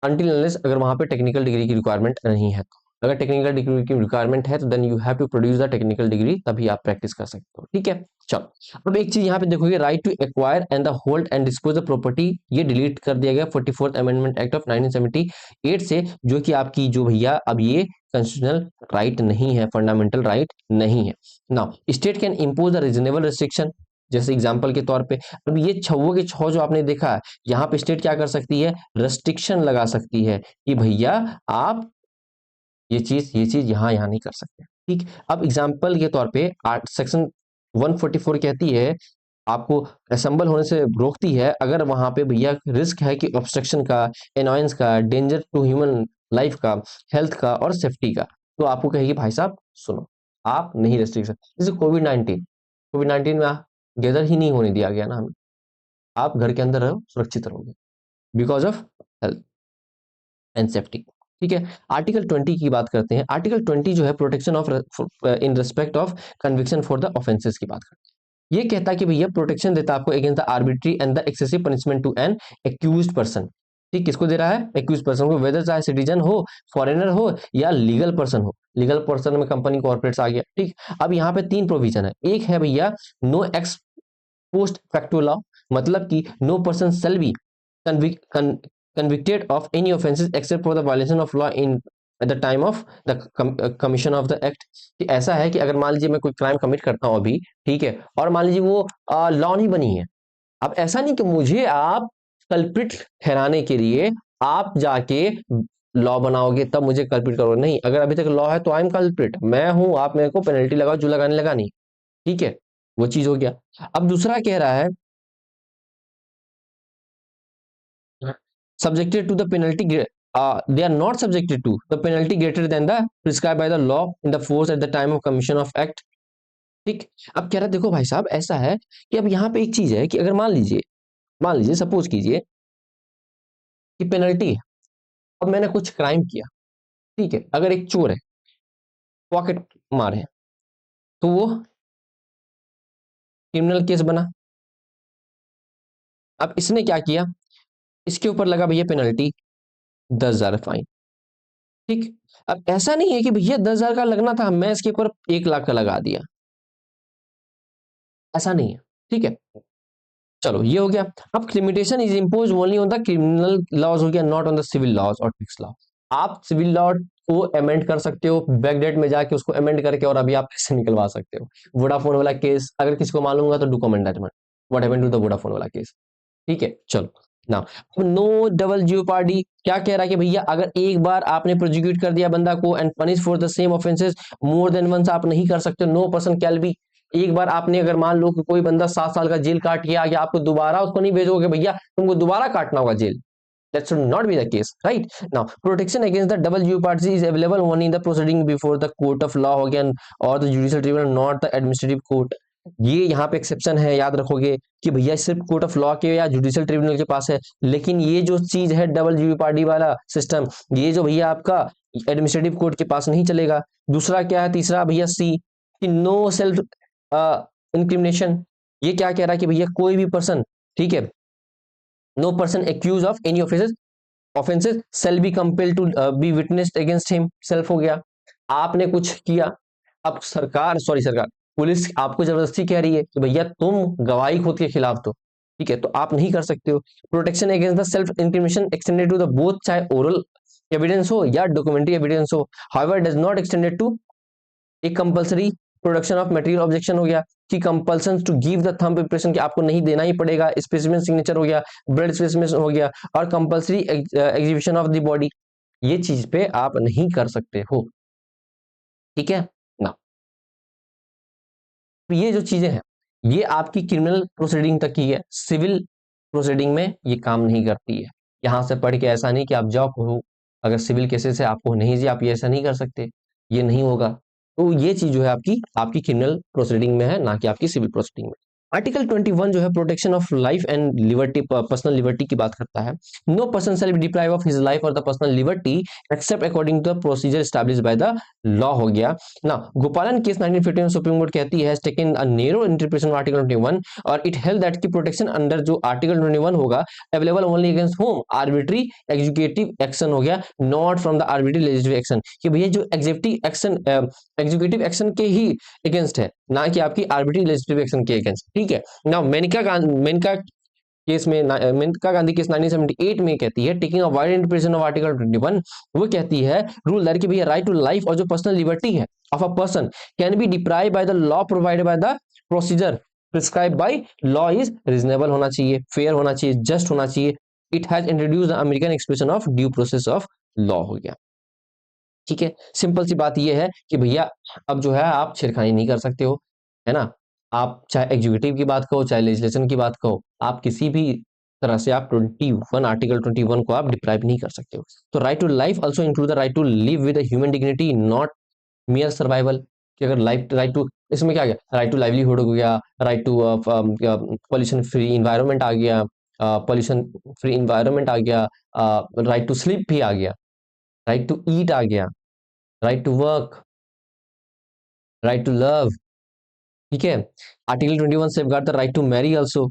Speaker 1: अनटिल अनलेस अगर वहां पे टेक्निकल डिग्री की रिक्वायरमेंट नहीं है तो। अगर टेक्निकल डिग्री की रिक्वायरमेंट है तो then you have to produce the technical degree, तभी आप प्रैक्टिस कर सकते हो, ठीक है। चलो अब एक चीज यहाँ पे देखोगे, right to acquire and the hold and dispose the property, ये डिलीट कर दिया गया 44th अमेंडमेंट एक्ट ऑफ 1978 से, जो कि आपकी जो भैया अब ये कॉन्स्टिट्यूशनल राइट नहीं है, फंडामेंटल राइट नहीं है। Now state can impose the reasonable restriction, जैसे एग्जांपल के तौर पे, अब ये छवों के छौ जो आपने देखा है, यहाँ पे स्टेट क्या कर सकती है, रेस्ट्रिक्शन लगा सकती है कि भैया आप ये चीज यहाँ यहाँ नहीं कर सकते, ठीक। अब एग्जाम्पल के तौर पे सेक्शन 144 कहती है आपको असेंबल होने से रोकती है अगर वहां पे भैया रिस्क है कि ऑब्स्ट्रक्शन का, एनॉयंस का, डेंजर टू ह्यूमन लाइफ का, हेल्थ का और सेफ्टी का, तो आपको कहेगी भाई साहब सुनो आप नहीं रेस्ट्रिक्शन, जैसे कोविड 19 में गैदर ही नहीं होने दिया गया ना हमें, आप घर के अंदर रहो सुरक्षित रहोगे because of health and safety, ठीक है। आर्टिकल 20 की बात करते हैं। आर्टिकल 20 जो है protection of in respect of conviction for the offences की बात करते हैं। ये कहता है कि भैया प्रोटेक्शन देता है आपको against the arbitrary and the excessive punishment to an accused person, ठीक। किसको दे रहा है? एक्यूज पर्सन को, वेदर चाहे सिटीजन हो, फॉरेनर हो या लीगल पर्सन हो। लीगल पर्सन में कंपनी कॉर्पोरेट्स आ गया, ठीक। अब यहाँ पे 3 प्रोविजन है। एक है भैया no ex post facto law, मतलब कि no person shall be convicted of any offenses except for the violation of law in at the time of the commission of the act, कि ऐसा है कि अगर मान लीजिए मैं कोई क्राइम कमिट करता हूं अभी, ठीक है, और मान लीजिए वो लॉ नहीं बनी है। अब ऐसा नहीं कि मुझे आप कल्प्रिट ठहराने के लिए आप जाके लॉ बनाओगे तब मुझे कल्प्रिट करोगे, नहीं। अगर अभी तक लॉ है तो आई एम कल्प्रिट, मैं हूं, आप मेरे को पेनल्टी लगाओ जो लगाने लगा नहीं, ठीक है। वो चीज हो गया। अब दूसरा कह रहा है subjected to the penalty they are not subjected to the penalty greater than the prescribed by the law in the force at the time of commission of act, ठीक। अब कह रहा है देखो भाई साहब ऐसा है कि अब यहाँ पे एक चीज है कि अगर मान लीजिए सपोज कीजिए कि पेनल्टी है, अब मैंने कुछ क्राइम किया, ठीक है, अगर एक चोर है पॉकेट मारे हैं तो वो क्रिमिनल केस बना। अब इसने क्या किया, इसके ऊपर लगा भैया पेनल्टी 10,000 फाइन, ठीक। अब ऐसा नहीं है कि भैया 10,000 का लगना था मैं इसके ऊपर 1 लाख का लगा दिया, ऐसा नहीं है, ठीक है। चलो ये हो गया। अब limitation is impose only on the criminal laws हो गया, not on the civil laws और टैक्स लॉ। आप सिविल लॉ को अमेंड कर सकते हो, बैकडेट में जाके उसको अमेंड करके और अभी आप पैसे निकलवा सकते हो। वोडाफोन वाला केस अगर किसी को मालूम होगा तो do comment that one, what happened to the Vodafone वाला केस, ठीक है। चलो ना नो डबल जियोपार्डी क्या कह रहा है कि भैया अगर एक बार आपने प्रोसिक्यूट कर दिया बंदा को and punish for the same offences more than once आप नहीं कर सकते, नो पर्सन कैन बी। एक बार आपने अगर मान लो कि कोई बंदा 7 साल का जेल काट के आ गया, आपको दोबारा उसको नहीं भेजोगे भैया तुमको दोबारा काटना होगा jail. That should not be the case, right? Now, protection against the double jeopardy is available only in the proceeding before the court of law again or the judicial tribunal, not the administrative court. ये यहाँ पे exception है, याद रखोगे कि भैया सिर्फ court of law के या जुडिशियल ट्रिब्यूनल के पास है, लेकिन ये जो चीज है डबल जेopardy वाला सिस्टम, ये जो भैया आपका एडमिनिस्ट्रेटिव कोर्ट के पास नहीं चलेगा। दूसरा क्या है, तीसरा भैया सी कि नो सेल्फ इंक्रिमिनेशन। ये क्या कह रहा है कि भैया कोई भी पर्सन, ठीक है, no person accused of any offences shall be compelled to be witnessed against him. Self हो गया, आपने कुछ किया, अब सरकार पुलिस आपको जबरदस्ती कह रही है कि भैया तुम गवाही खुद के खिलाफ दो, ठीक है, तो आप नहीं कर सकते हो। Protection against the self incrimination extended to the both, चाहे ओरल एविडेंस हो या डॉक्यूमेंट्री एविडेंस हो, however does not extended to एक compulsory production of material objection हो गया कि compulsion to give the thumb impression कि आपको नहीं देना ही पड़ेगा, स्पेसिमेन सिग्नेचर हो गया, ब्लड स्पेसिमेन हो गया, और compulsory exhibition of the body, ये चीज पे आप नहीं कर सकते हो, ठीक है ना। तो ये जो चीजें हैं ये आपकी क्रिमिनल प्रोसीडिंग तक की है, सिविल प्रोसीडिंग में ये काम नहीं करती है। यहां से पढ़ के ऐसा नहीं कि आप जाओ कहो अगर सिविल केसेस है आपको नहीं जी आप ये ऐसा नहीं कर सकते, ये नहीं होगा। तो ये चीज जो है आपकी आपकी क्रिमिनल प्रोसीडिंग में है, ना कि आपकी सिविल प्रोसीडिंग में। आर्टिकल 21 जो है protection of life and liberty, personal liberty की बात करता है। No person shall be deprive of his life और the personal liberty except according to the procedure established by the law हो गया ना। गोपालन केस 1951 सुप्रीम कोर्ट कहती है taken a narrow interpretation of article 21 और इट हेल्ड दैट की protection under जो आर्टिकल 21 होगा available only against whom arbitrary executive action हो गया, not from the arbitrary legislative action, कि भैया जो एग्जीक्यूटिव एक्शन के ही अगेंस्ट है, ना कि आपकी आर्बिट्री लेजिस्लेटिव एक्शन के अगेंस्ट, ठीक है ना। मेनका केस में मेनका गांधी केस 1978 में कहती है taking a wide interpretation of article 21, वो कहती है रूल दैट कि भैया राइट टू लाइफ और जो पर्सनल लिबर्टी है of a person can be deprive bye the law provided by the procedure prescribe by law is reasonable होना चाहिए, फेयर होना चाहिए, जस्ट होना चाहिए। It has introduced the American expression of due process of law हो गया, ठीक है। सिंपल सी बात यह है कि भैया अब जो है आप छेड़खानी नहीं कर सकते हो, है ना। आप चाहे एग्जीक्यूटिव की बात कहो चाहे लेजिस्लेशन की बात कहो, आप किसी भी तरह से आप 21 आर्टिकल 21 को आप डिप्राइव नहीं कर सकते हो। तो right to life also include the right to live with human dignity not mere survival, कि अगर लाइफ राइट टू इसमें क्या आ गया, राइट टू लाइवलीहुड हो गया, right to pollution free environment आ गया, पॉल्यूशन फ्री इन्वायरमेंट आ गया, राइट टू स्लीप भी आ गया, राइट टू ईट आ गया, right to work, right to love, ठीक है। Article 21 safeguard the right to marry also,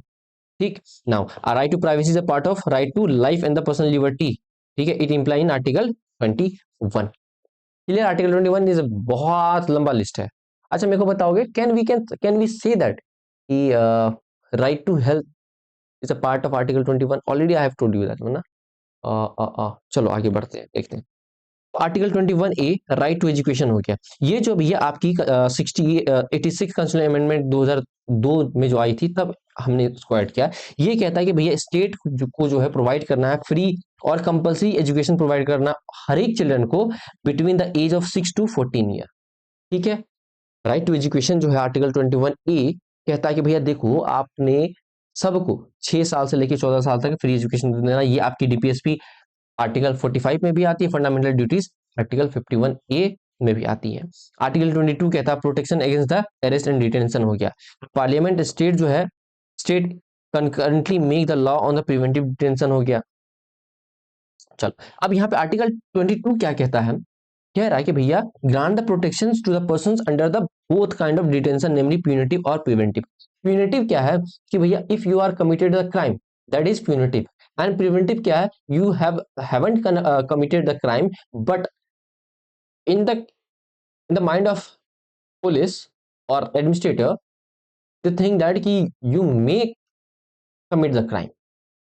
Speaker 1: ठीक। Now a right to privacy is a part of right to life and the personal liberty, ठीक है, it imply in article 21, clear. Article 21 is बहुत लंबा list है। अच्छा मेरे को बताओगे कैन वी से दैट कि right to health is a part of article 21? Already I have told you that ना। चलो आगे बढ़ते हैं, देखते हैं। Article 21 A right to education हो गया। ये जो भैया आपकी 86 कॉन्स्टिट्यूशन अमेंडमेंट 2002 में जो आई थी तब हमने इसको ऐड किया। ये कहता है कि भैया स्टेट को जो है प्रोवाइड करना है फ्री और कंपलसरी एजुकेशन प्रोवाइड करना हर एक चिल्ड्रन को between the age of 6 to 14 year, ठीक है। राइट टू एजुकेशन जो है आर्टिकल 21 ए कहता है कि भैया देखो आपने सबको 6 साल से लेकर 14 साल तक फ्री एजुकेशन देना। ये आपकी डीपीएसपी आर्टिकल 45 में भी आती है, फंडामेंटल ड्यूटीज आर्टिकल 51 ए में भी आती है। आर्टिकल 22 कहता है protection against the arrest and detention हो गया। पार्लियामेंट स्टेट जो है state concurrently make the law on the preventive detention हो गया। चलो अब यहाँ पे आर्टिकल 22 क्या कहता है, कह रहा है कि भैया grant the protection to the persons under the both kind of detention namely punitive और प्रिवेंटिव। प्यूनिटिव क्या है कि भैया if you are committed the crime that is punitive, and preventive क्या है you haven't committed the crime but in the mind of police और administrator they think that कि you may commit the crime,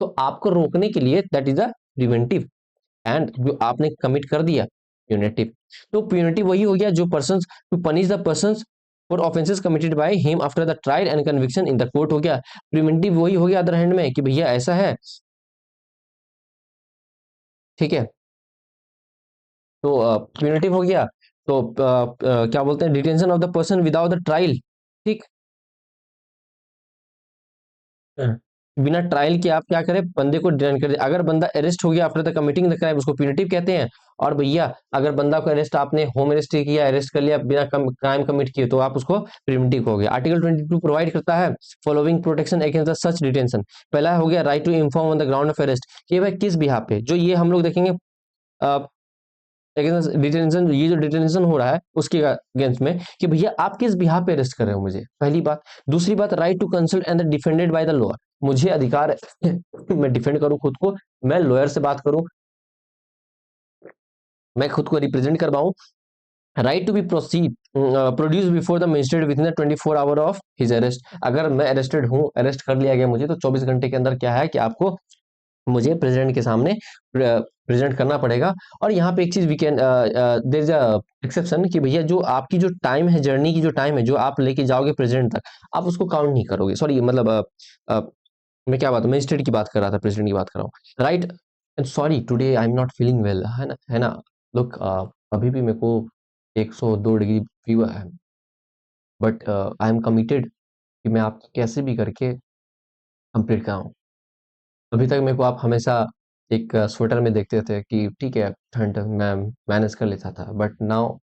Speaker 1: तो आपको रोकने के लिए that is a preventive, and जो आपने कमिट कर दिया प्यूनिटिव। तो प्यूनिटिव वही हो गया जो persons to punish the persons for offences committed by him after the trial and conviction in the court हो गया। प्रिवेंटिव वही हो गया अदर हैंड में कि भैया ऐसा है ठीक है, तो प्यूनिटिव हो गया। तो क्या बोलते हैं, detention of the person without the trial. ठीक, हाँ, बिना ट्रायल के आप क्या करें, बंदे को डिटेन कर दे। अगर बंदा अरेस्ट हो गया after the committing the crime, उसको प्यूनिटिव कहते हैं। और भैया अगर बंदा को अरेस्ट, आपने होम अरेस्ट किया, अरेस्ट कर लिया बिना क्राइम कमिट किए, तो आप उसको प्रिवेंटिव हो गया। आर्टिकल 22 प्रोवाइड करता है following protection against the such detention. पहला हो गया right to inform on the ground of arrest, कि भाई किस बिहाफ पे, जो ये हम लोग देखेंगे डिटेंशन, ये जो डिटेंशन हो रहा है उसके अगेंस्ट में, कि भैया आप किस बिहाफ पे अरेस्ट कर रहे हो मुझे, पहली बात। दूसरी बात, right to consult and defended by the lawyer, मुझे अधिकार है मैं डिफेंड करूं खुद को, मैं लॉयर से बात करूं, मैं खुद को रिप्रेजेंट करवाऊं। Right to be proceed produce before the magistrate within 24 hour of his arrest, अगर मैं अरेस्टेड हूं, अरेस्ट कर लिया गया मुझे, तो 24 घंटे के अंदर क्या है कि आपको मुझे प्रेसिडेंट के सामने प्रेजेंट करना पड़ेगा। और यहाँ पे एक चीज we can there is a exception, कि भैया जो आपकी जो टाइम है, जर्नी की जो टाइम है, जो आप लेके जाओगे प्रेसिडेंट तक, आप उसको काउंट नहीं करोगे। सॉरी, मतलब अ, मैं क्या बात, मजिस्ट्रेट की बात कर रहा था, प्रेसिडेंट की बात कर रहा हूँ, right. Sorry today I am not feeling well, है ना, है ना। लुक, अभी भी मेरे को 102 डिग्री फीवर है, बट आई एम कमिटेड कि मैं आपको कैसे भी करके कंप्लीट कराऊं। अभी तक मेरे को आप हमेशा एक स्वेटर में देखते थे कि ठीक है, ठंड मैं मैनेज कर लेता था, बट नाउ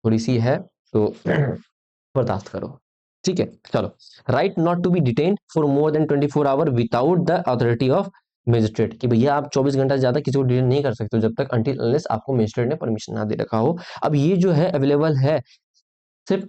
Speaker 1: थोड़ी सी है, तो बर्दाश्त करो। ठीक है, चलो। Right not to be detain for more than 24 hour without the authority of magistrate, कि भैया आप 24 घंटा से ज्यादा किसी को डिटेन नहीं कर सकते हो, जब तक अनटिल अनलेस आपको मजिस्ट्रेट ने परमिशन ना दे रखा हो। अब ये जो है अवेलेबल है सिर्फ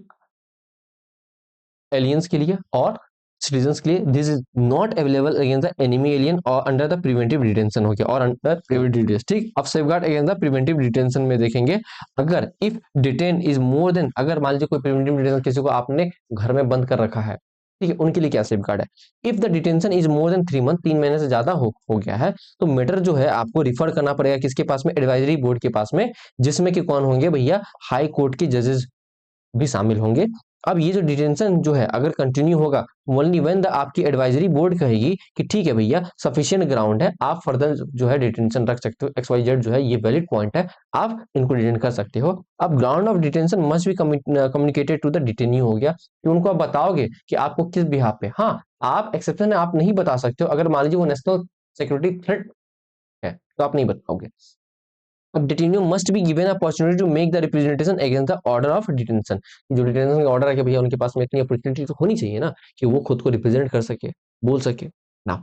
Speaker 1: एलियंस के लिए और सिटीजन्स के लिए। This is not available against the enemy alien और अंडर द प्रिवेंटिव डिटेंशन हो गया, और अंडर प्रिवेंटिव डिटेंशन। ठीक, अब safeguard against the preventive detention में देखेंगे, अगर if detain is more than, अगर मान लीजिए कोई प्रिवेंटिव डिटेंशन किसी को आपने घर में बंद कर रखा है, ठीक है, उनके लिए क्या सेफगार्ड है। If the detention is more than 3 month, 3 महीने से ज्यादा हो गया है, तो मैटर जो है आपको रिफर करना पड़ेगा किसके पास में, एडवाइजरी बोर्ड के पास में, जिसमें कि कौन होंगे भैया, हाई कोर्ट के जजेस भी शामिल होंगे। अब ये जो डिटेंशन जो है अगर कंटिन्यू होगा, ओनली व्हेन द आपकी एडवाइजरी बोर्ड कहेगी कि ठीक है भैया सफिशिएंट ग्राउंड है, आप फर्दर जो है डिटेंशन रख सकते हो, एक्स वाई जेड जो है ये वैलिड पॉइंट है, आप इनको डिटेन कर सकते हो। अब ground of detention must be communicated to the detainee हो गया, कि उनको आप बताओगे कि आपको किस बिहाफ पे। हाँ, आप एक्सेप्शन में आप नहीं बता सकते हो, अगर मान लीजिए वो नेशनल सिक्योरिटी थ्रेट है तो आप नहीं बताओगे। अब detenue must be given opportunity to make the representation against the order of detention, जो डिटेंशन का ऑर्डर है कि भैया उनके पास में इतनी अपॉर्चुनिटी तो होनी चाहिए ना, कि वो खुद को रिप्रेजेंट कर सके, बोल सके ना।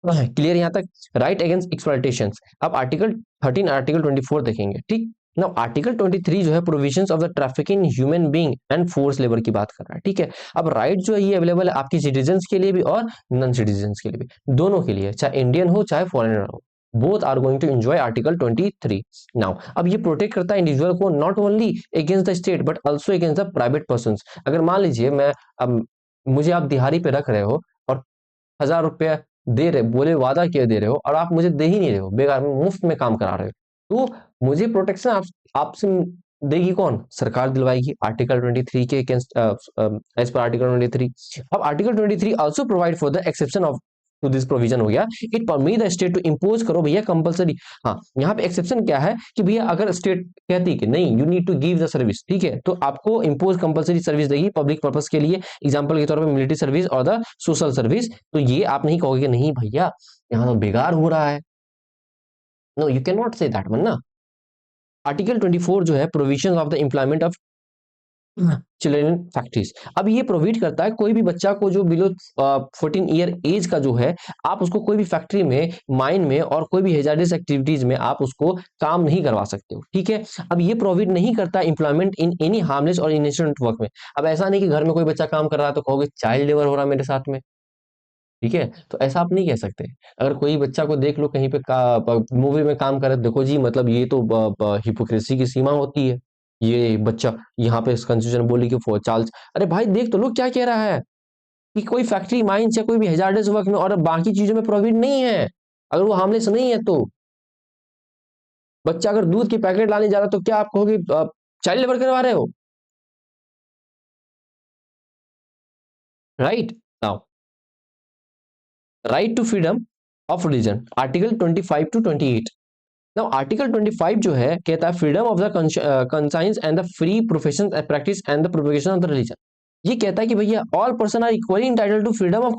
Speaker 1: क्लियर यहाँ तक। राइट अगेंस्ट एक्सप्लॉयटेशन, अब आर्टिकल 13 आर्टिकल 24 देखेंगे। ठीक, नाउ आर्टिकल 23 जो है provisions of the trafficking in human being and force labour की बात कर रहा है। ठीक है, अब राइट जो है ये अवेलेबल है आपकी सिटीजन्स के लिए भी और नॉन सिटीजन्स के लिए भी, दोनों के लिए, चाहे इंडियन हो चाहे फॉरेनर हो, both are going to enjoy article 23। Now अब ये प्रोटेक्ट करता है इंडिविजुअल को not only against the state but also against the private persons. अगर मान लीजिए मैं, अब मुझे आप दिहाड़ी पे रख रहे हो और 1000 रुपया दे रहे, बोले वादा किए दे रहे हो, और आप मुझे दे ही नहीं रहे हो, बेकार में मुफ्त में काम करा रहे हो, तो मुझे प्रोटेक्शन आपसे देगी कौन, सरकार दिलवाएगी आर्टिकल 23 के अगेंस्ट, एज पर आर्टिकल 23। अब article 23 also provide for the exception of to this provision हो गया, it permit the state to impose करो भैया कंपलसरी। हाँ, यहाँ पे एक्सेप्शन क्या है कि भैया अगर स्टेट कहती है कि नहीं you need to give the service, ठीक है, तो आपको इंपोज कंपलसरी सर्विस देगी पब्लिक पर्पस के लिए, एग्जांपल के तौर पे मिलिट्री सर्विस और द सोशल सर्विस। तो ये आप नहीं कहोगे कि नहीं भैया यहाँ तो बेकार हो रहा है, no you can not say that one ना। आर्टिकल 24 जो है provision of the employment of children factories, अब ये प्रोवाइड करता है कोई भी बच्चा को जो बिलो 14 ईयर एज का जो है, आप उसको कोई भी फैक्ट्री में, माइन में और कोई भी हेजार्डस एक्टिविटीज में आप उसको काम नहीं करवा सकते हो। ठीक है, अब ये प्रोवाइड नहीं करता एम्प्लॉयमेंट इन एनी हार्मलेस और इनोसेंट वर्क में। अब ऐसा नहीं कि घर में कोई बच्चा काम कर रहा है तो कहोगे चाइल्ड लेबर हो रहा है मेरे साथ में, ठीक है, तो ऐसा आप नहीं कह सकते। अगर कोई बच्चा को देख लो कहीं पे मूवी में काम कर रहे, देखो जी मतलब ये तो हिपोक्रेसी की सीमा होती है, ये बच्चा यहाँ पे कंस्टिट्यूशन बोली कि चार्ल्स, अरे भाई देख तो लो क्या कह रहा है, कि कोई फैक्ट्री माइंस या कोई भी हेजार्डस वर्क में और बाकी चीजों में प्रोविड नहीं है, अगर वो हार्मलेस नहीं है तो। बच्चा अगर दूध की पैकेट लाने जा रहा है तो क्या आप कहोगे चाइल्ड लेबर करवा रहे हो, right. Now right to freedom of religion, article 25 to 28। Now article 25 जो है कहता है freedom of the conscience and the free profession practice and the propagation of the religion. ये कहता है कि भैया all person are equally entitled to freedom of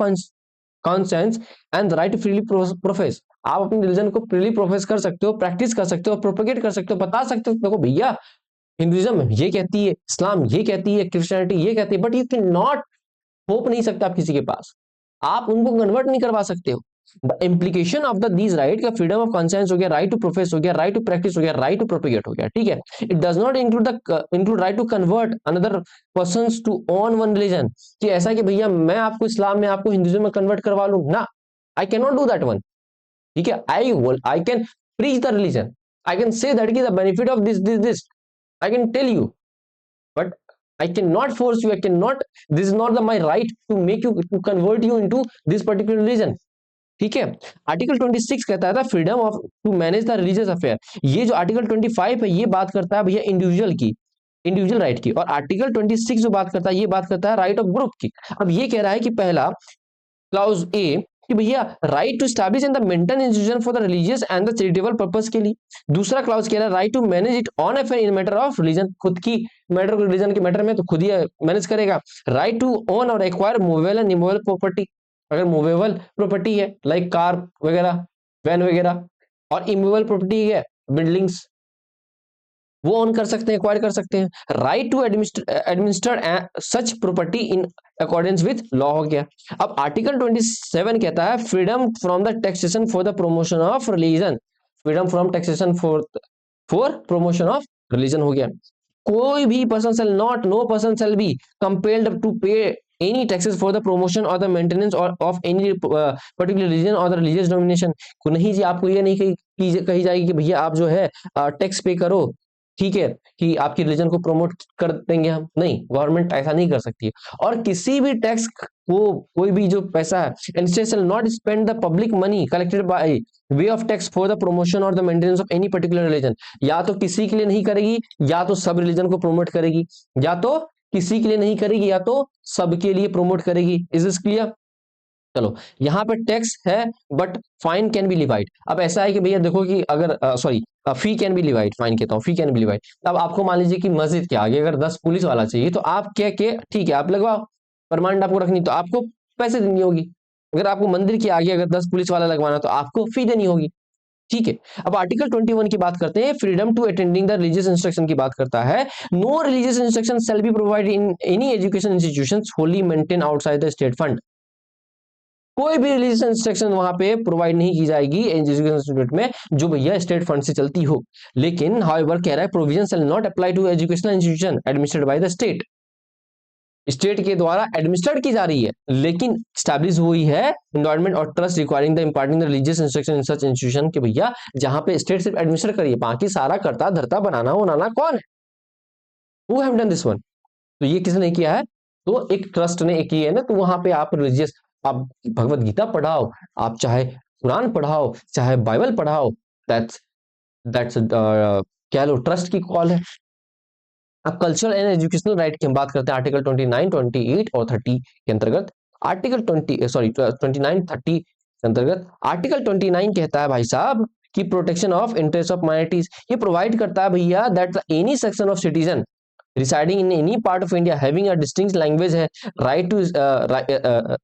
Speaker 1: conscience and the right to freely profess. आप अपने रिलीजन को freely profess कर सकते हो, प्रैक्टिस कर सकते हो, प्रोपेगेट कर सकते हो, बता सकते हो देखो भैया हिंदुइज्म ये कहती है, इस्लाम ये कहती है, क्रिश्चियनिटी ये कहती है, बट यू कैन नॉट थोप नहीं सकते आप किसी के पास, आप उनको कन्वर्ट नहीं करवा सकते हो। The implication of the these right का फ्रीडम ऑफ कॉन्सेंस हो गया, राइट टू प्रोफेस हो गया, राइट टू प्रैक्टिस हो गया, राइट टू प्रोपेगेट हो गया, ठीक है। It does not include right to convert another persons to own one religion, कि ऐसा कि भैया मैं आपको इस्लाम में आपको हिंदुइज्म में कन्वर्ट करवा लूं ना, I can not do that one, ठीक है। I can preach the religion, I can say that की the benefit of this I can tell you, but I cannot force you, I cannot, this is not my right to make you, to convert you into this particular religion, ठीक है। Article 26 कहता है freedom of to manage the religious affair. ये जो article 25 है ये बात करता है भैया इंडिविजुअल की, इंडिविजुअल राइट की, और आर्टिकल 26 जो बात करता है ये बात करता है राइट ऑफ ग्रुप की। अब ये कह रहा है कि पहला क्लाउज ए कि भैया right to establish and the maintain institution for the religious and the charitable purpose के लिए। दूसरा क्लाउज कह रहा है right to manage it on affair in matter of religion, खुद की मैटर रिलीजन के मैटर में तो खुद ही मैनेज करेगा। राइट टू ओन और acquire movable and immovable property, अगर मूवेबल प्रॉपर्टी है लाइक कार वगैरह, वैन वगैरह, और इमूवेबल प्रॉपर्टी है बिल्डिंग्स, वो ओन कर सकते हैं, एक्वायर कर सकते हैं। Right to administer such property in accordance with law हो गया। अब आर्टिकल 27 कहता है freedom from the taxation for the promotion of religion, freedom from taxation for promotion of religion हो गया। कोई भी person shall not, no person shall be compelled to pay any taxes for the promotion और the maintenance of any particular religion और the religious domination. नहीं जी, आपको ये नहीं कही जाएगी कि भैया आप जो है टैक्स पे करो, ठीक है, कि आपकी रिलीजन को प्रमोट कर देंगे हम, नहीं, गवर्नमेंट ऐसा नहीं कर सकती है। और किसी भी टैक्स को, कोई भी जो पैसा है, and state shall not spend the public money collected by way of tax for the promotion और the maintenance of any particular religion. या तो किसी के लिए नहीं करेगी, या तो सब रिलीजन को प्रमोट करेगी, या तो किसी के लिए नहीं करेगी, या तो सबके लिए प्रमोट करेगी। Is this clear? चलो, यहाँ पे टैक्स है but fine can be levied. अब ऐसा है कि भैया देखो कि अगर sorry, fee can be levied, fine कहता हूँ, फी कैन बी लिवाइड। अब आपको मान लीजिए कि मस्जिद के आगे अगर 10 पुलिस वाला चाहिए तो आप क्या के ठीक है आप लगवाओ, परमानेंट आपको रखनी तो आपको पैसे देनी होगी। अगर आपको मंदिर के आगे अगर 10 पुलिस वाला लगवाना तो आपको फी देनी होगी, ठीक है। अब आर्टिकल 21 की बात करते हैं, freedom to attending the religious instruction की बात करता है। No religious instruction shall be provided in any education institutions wholly maintained outside the state fund. कोई भी रिलीजियस इंस्ट्रक्शन वहां पे प्रोवाइड नहीं की जाएगी एजुकेशन इंस्टीट्यूट में जो भैया स्टेट फंड से चलती हो। लेकिन हाउएवर कह रहा है provision shall not apply to educational institution administered by the state, state के द्वारा एडमिनिस्ट्रेट की जा रही है, लेकिन स्टैब्लिश हुई है एनवायरमेंट और trust requiring the imparting the religious instruction in such institution के भैया जहां पे स्टेट सिर्फ एडमिनिस्ट्रेट करिए, बाकी सारा करता धरता बनाना उनाना कौन है? Who have done this one? तो ये किसने किया है? तो एक ट्रस्ट ने एक किया है ना, तो वहां पे आप रिलीजियस, आप भगवत गीता पढ़ाओ, आप चाहे कुरान पढ़ाओ, चाहे बाइबल पढ़ाओ, दैट्स दैट्स क्या लो ट्रस्ट की कॉल है। अब कल्चरल एंड एजुकेशनल राइट की हम बात करते हैं आर्टिकल 29, 28 और 30 के अंतर्गत। आर्टिकल 29, 30 के अंतर्गत आर्टिकल 29 कहता है भाई साहब कि protection of interest of minorities, ये प्रोवाइड करता है भैया that any section of citizen residing in any part of India having a distinct language है, राइट टू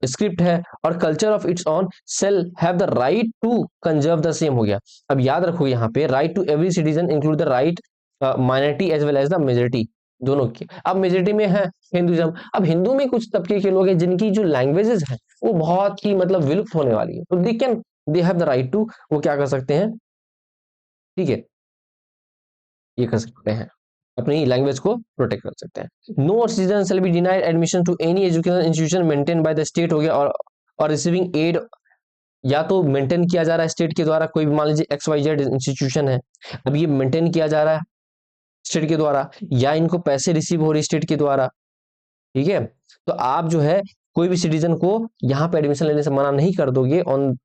Speaker 1: स्क्रिप्ट है और culture of its own shall have the right to conserve the same हो गया। अब याद रखो यहाँ पे right to every citizen include the right minority as well as the majority, दोनों की। अब मेजोरिटी में है हिंदुइज्म, अब हिंदू में कुछ तबके के लोग हैं जिनकी जो लैंग्वेजेस है वो बहुत ही मतलब विलुप्त होने वाली है, तो they have the right to, वो क्या कर सकते हैं, ठीक है, ये कर सकते हैं, अपनी लैंग्वेज को प्रोटेक्ट कर सकते हैं। No citizen shall be denied admission to any education institution maintain by the state हो गया, और रिसीविंग एड, या तो मेंटेन किया जा रहा है स्टेट के द्वारा, कोई भी मान लीजिए XYZ इंस्टीट्यूशन है, अब ये मेंटेन किया जा रहा है स्टेट के द्वारा, या इनको पैसे रिसीव हो रही स्टेट के द्वारा, ठीक है। तो आप जो है कोई भी सिटीजन को यहाँ पे एडमिशन लेने से मना नहीं कर दोगे on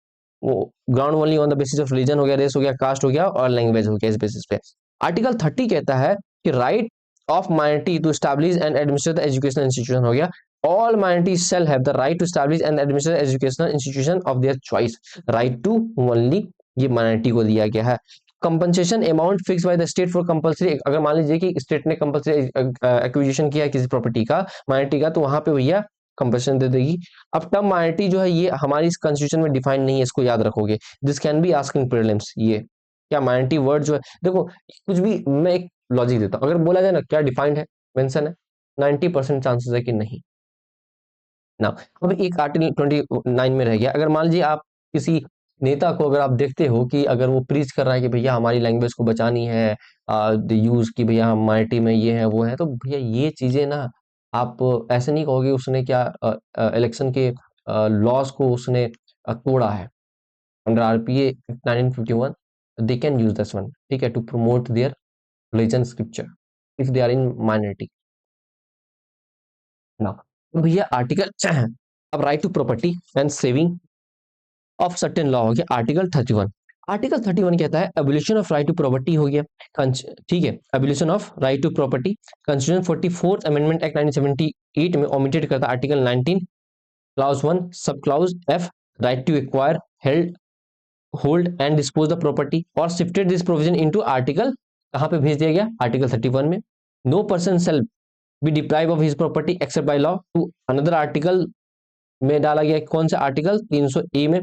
Speaker 1: ground only on the basis of religion हो गया, रेस हो गया, कास्ट हो गया और लैंग्वेज हो गया, इस बेसिस पे। आर्टिकल 30 कहता है कि right of minority to establish and administer the educational institution हो गया, all minorities shall have the right to establish and administer educational institution of their choice, right to only, ये माइनॉरिटी को दिया गया है। Compensation amount fix by the state for compulsory, अगर मान लीजिए कि स्टेट ने कंपल्सरी एक्विजिशन किया किसी प्रॉपर्टी का, माइनॉरिटी का, तो वहां पे भैया कंपल्सन दे देगी। अब टर्म माइनॉरिटी जो है ये हमारी इस कॉन्स्टिट्यूशन में डिफाइन नहीं है, इसको याद रखोगे। This can be asking prelims, ये क्या माइनॉरिटी वर्ड जो है, देखो कुछ भी मैं एक लॉजिक देता हूँ, अगर बोला जाए ना क्या डिफाइंड है, मेंशन है, 90% चांसेस है कि नहीं ना। अब एक आर्टिकल 29 में रह गया, अगर मान लीजिए आप किसी नेता को अगर आप देखते हो कि अगर वो प्रीच कर रहा है कि भैया हमारी लैंग्वेज को बचानी है, यूज की भैया हम माइनॉरिटी में ये है वो है, तो भैया ये चीजें ना आप ऐसे नहीं कहोगे उसने क्या इलेक्शन के लॉज को उसने तोड़ा है। Under RPA 1951 they can use this one, ठीक है, to promote their religion scripture if they are in minority ना। तो भैया आर्टिकल अब right to property and saving of certain law हो गया आर्टिकल 31। आर्टिकल 31 कहता है abolition of right to property हो गया, ठीक है, abolition of right to property. Constitution 44th amendment act 1978 में ओमिटेड करता article 19 clause 1 sub clause F, right to acquire held hold and dispose the property, और shifted this provision into article, कहां पे भेज दिया गया, आर्टिकल 31 में। No person shall be deprive of his property except by law, to another article में डाला गया, कौन सा आर्टिकल 300 ए में।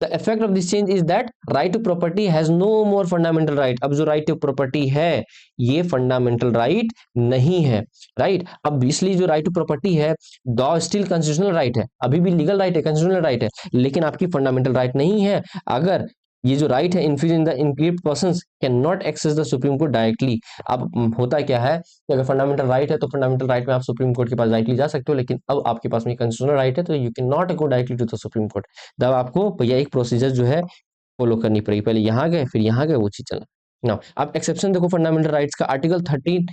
Speaker 1: The effect of this change is that right to property has no more fundamental right। अब जो right to property है ये fundamental right नहीं है, right। अब इसलिए जो right to property है दो still constitutional right है, अभी भी legal right है, constitutional right है, लेकिन आपकी fundamental right नहीं है। अगर ये जो राइट है infuse in the encrypt persons can not access the Supreme Court directly. अब होता क्या है कि अगर फंडामेंटल राइट है तो फंडामेंटल राइट में आप सुप्रीम कोर्ट के पास डायरेक्टली जा सकते हो, लेकिन अब आपके पास में कंस्टिट्यूशनल राइट है तो you can not go directly to the Supreme Court. तब आपको भैया एक प्रोसीजर जो है फॉलो करनी पड़ेगी, पहले यहाँ गए फिर यहाँ गए, वो चीज चलना ना। अब एक्सेप्शन देखो फंडामेंटल राइट्स का, article 13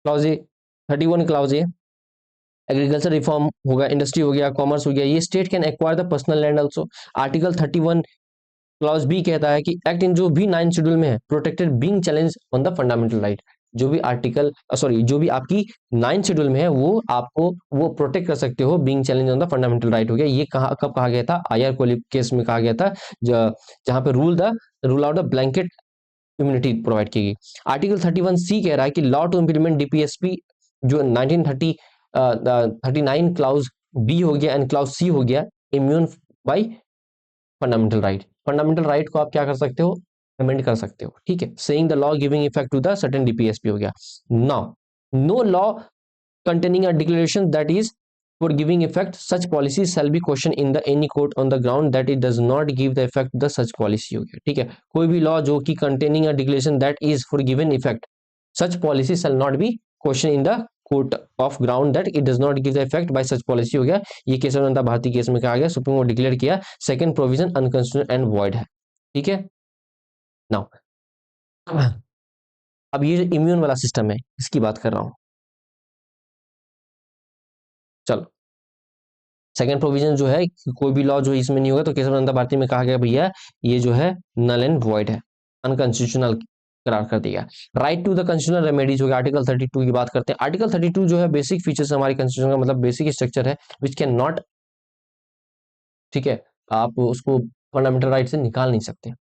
Speaker 1: clause A, 31 clause A, agriculture reform होगा, इंडस्ट्री हो गया, कॉमर्स हो गया, ये state can acquire the personal land also. Article 31 clause B कहता है कि एक्ट इन जो भी 9 शेड्यूल में है protected being challenge on the fundamental right, जो भी आर्टिकल सॉरी जो भी आपकी 9 शेड्यूल में है वो आपको वो प्रोटेक्ट कर सकते हो being challenge on the fundamental right हो गया। ये कहा कब कहा गया था, आईआर कोली केस में कहा गया था, जहां पे rule out the blanket immunity provide की गई। आर्टिकल 31 सी कह रहा है कि लॉ टू इंप्लीमेंट डीपीएसपी जो 1930 39 क्लाउज बी हो गया एंड क्लाउज सी हो गया immune bye fundamental right. Fundamental right को आप क्या कर सकते हो, अमेंड कर सकते हो, ठीक है, saying the law giving effect to the certain DPSP हो गया। Now no law containing a declaration that is for giving effect such policy shall be questioned in the any court on the ground that it does not give the effect the such policy हो गया, ठीक है। कोई भी law जो कि containing a declaration that is for given effect such policy shall not be questioned in the court of ground that it does not give the effect by such policy हो गया। ये केशव जनता भारती केस में कहा गया, supreme court declare किया second provision अनकंस्टिट्यूशनल and void है, ठीक है। नाउ अब ये जो इम्यून वाला सिस्टम है इसकी बात कर रहा हूं, चलो सेकंड प्रोविजन जो है कोई भी लॉ जो इसमें नहीं होगा तो केशव जनता भारती में कहा गया भैया ये जो है नल एंड वॉइड है, अनकॉन्स्टिट्यूशनल करार कर दिया। Right to the constitutional remedies हो गया, आर्टिकल 32 की बात करते हैं। आर्टिकल 32 जो है बेसिक फीचर्स हमारे कंस्टिट्यूशन का, मतलब बेसिक स्ट्रक्चर है विच कैन नॉट, ठीक है, आप उसको फंडामेंटल राइट से निकाल नहीं सकते।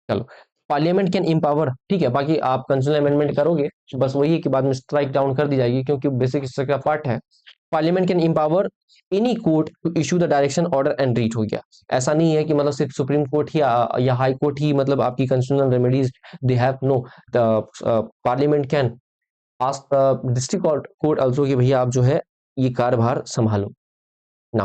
Speaker 1: चलो पार्लियामेंट कैन इम्पावर, ठीक है, बाकी आप कंस्टिट्यूशनल अमेंडमेंट करोगे बस वही है कि बाद में स्ट्राइक डाउन कर दी जाएगी क्योंकि बेसिक स्ट्रक्चर का पार्ट है। Parliament can empower any court to issue the direction order and writ हो गया। ऐसा नहीं है कि मतलब सिर्फ सुप्रीम कोर्ट ही या हाई कोर्ट ही मतलब आपकी constitutional remedies they have, no, parliament can ask the district court also कि भैया आप जो है ये कार्यभार संभालो ना।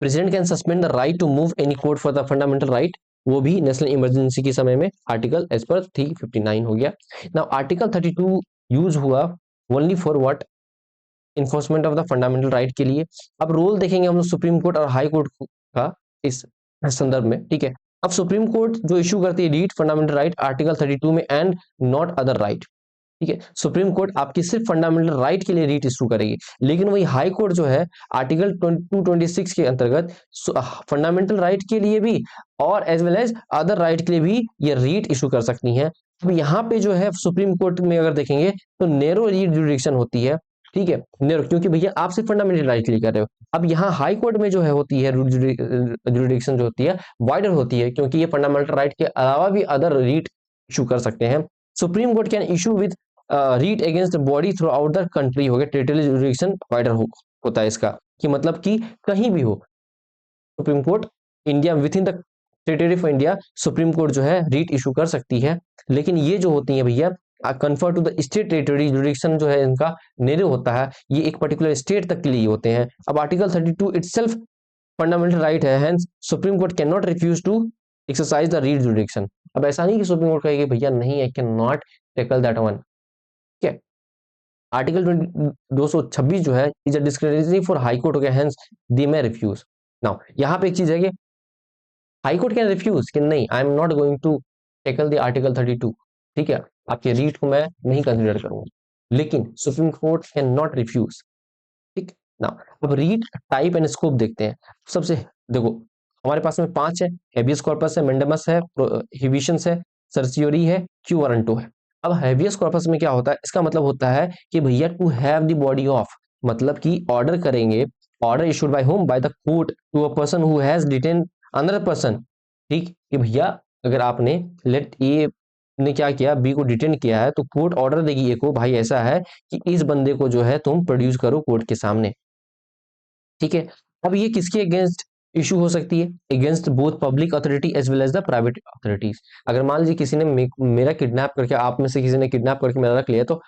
Speaker 1: President can suspend the right to move any court for the fundamental right, वो भी नेशनल इमरजेंसी के समय में, आर्टिकल एज पर 359 हो गया। नाउ आर्टिकल 32 यूज हुआ only for what, enforcement of the fundamental right के लिए। अब रोल देखेंगे हम लोग सुप्रीम कोर्ट और हाई कोर्ट का इस संदर्भ में, ठीक है। अब सुप्रीम कोर्ट जो इशू करती है रीट फंडामेंटल राइट आर्टिकल 32 में एंड नॉट अदर राइट, ठीक है। सुप्रीम कोर्ट आपकी सिर्फ फंडामेंटल राइट के लिए रीट इशू करेगी, लेकिन वही हाई कोर्ट जो है आर्टिकल 226 के अंतर्गत फंडामेंटल राइट के लिए भी और as well as other right के लिए भी ये रीट इशू कर सकती है। अब यहाँ पे जो है सुप्रीम कोर्ट में अगर देखेंगे तो नैरो रीट जुरिडिक्शन होती है, ठीक है, नैरो, क्योंकि भैया आप सिर्फ फंडामेंटल राइट के लिए कर रहे हो। अब यहाँ हाई कोर्ट में जो है होती है जुरिडिक्शन जो होती है वाइडर होती है, क्योंकि ये फंडामेंटल राइट के अलावा भी अदर रीट इशू कर सकते हैं। Supreme court can issue with writ against the body throughout the country, हो गया टेरिटोरियल जुरिडिक्शन वाइडर होता है इसका, कि मतलब कि कहीं भी हो supreme court India within the territory of India supreme Court जो है रीट इशू कर सकती है। लेकिन ये जो होती है भैया confer to the state territory, jurisdiction जो है इनका नेरो होता है, ये एक पर्टिकुलर स्टेट तक के लिए होते हैं। अब आर्टिकल 32 इटसेल्फ फंडामेंटल राइट है, hence supreme court can not refuse to exercise the writ jurisdiction. अब ऐसा नहीं कि सुप्रीम कोर्ट कहेगी भैया नहीं, I can not tackle that one, ठीक है। आर्टिकल 226 जो है is a discretionary for high court, हो गया, hence they may refuse. Now यहाँ पे एक चीज है कि हाई कोर्ट कैन रिफ्यूज कि नहीं, I am not going to tackle the article 32, ठीक है, आपके रीट को मैं नहीं कंसिडर करूंगा, लेकिन supreme court can not refuse, ठीक ना। अब रीट टाइप एंड स्कोप देखते हैं। सबसे देखो हमारे पास में 5 है, हेबियस कॉर्पस है, मेंडेमस है, प्रोहिबिशंस है, सर्चियोरी है, क्यू वारंटो है। अब हेबियस कॉर्पस में क्या होता है, इसका मतलब होता है कि भैया to have the body of, मतलब कि ऑर्डर करेंगे, order issued by home, by the court to a person who has detain another person, ठीक, कि भैया अगर आपने लेट ए ने क्या किया, बी को डिटेन किया है, तो कोर्ट ऑर्डर देगी ए को, भाई ऐसा है कि इस बंदे को जो है तुम प्रोड्यूस करो कोर्ट के सामने, ठीक है। अब ये किसके अगेंस्ट इशू हो सकती है, against both public authority as well as the private authorities. अगर मान लीजिए किसी ने मेरा किडनैप करके, आप में से किसी ने किडनैप करके मेरा रख लिया, तो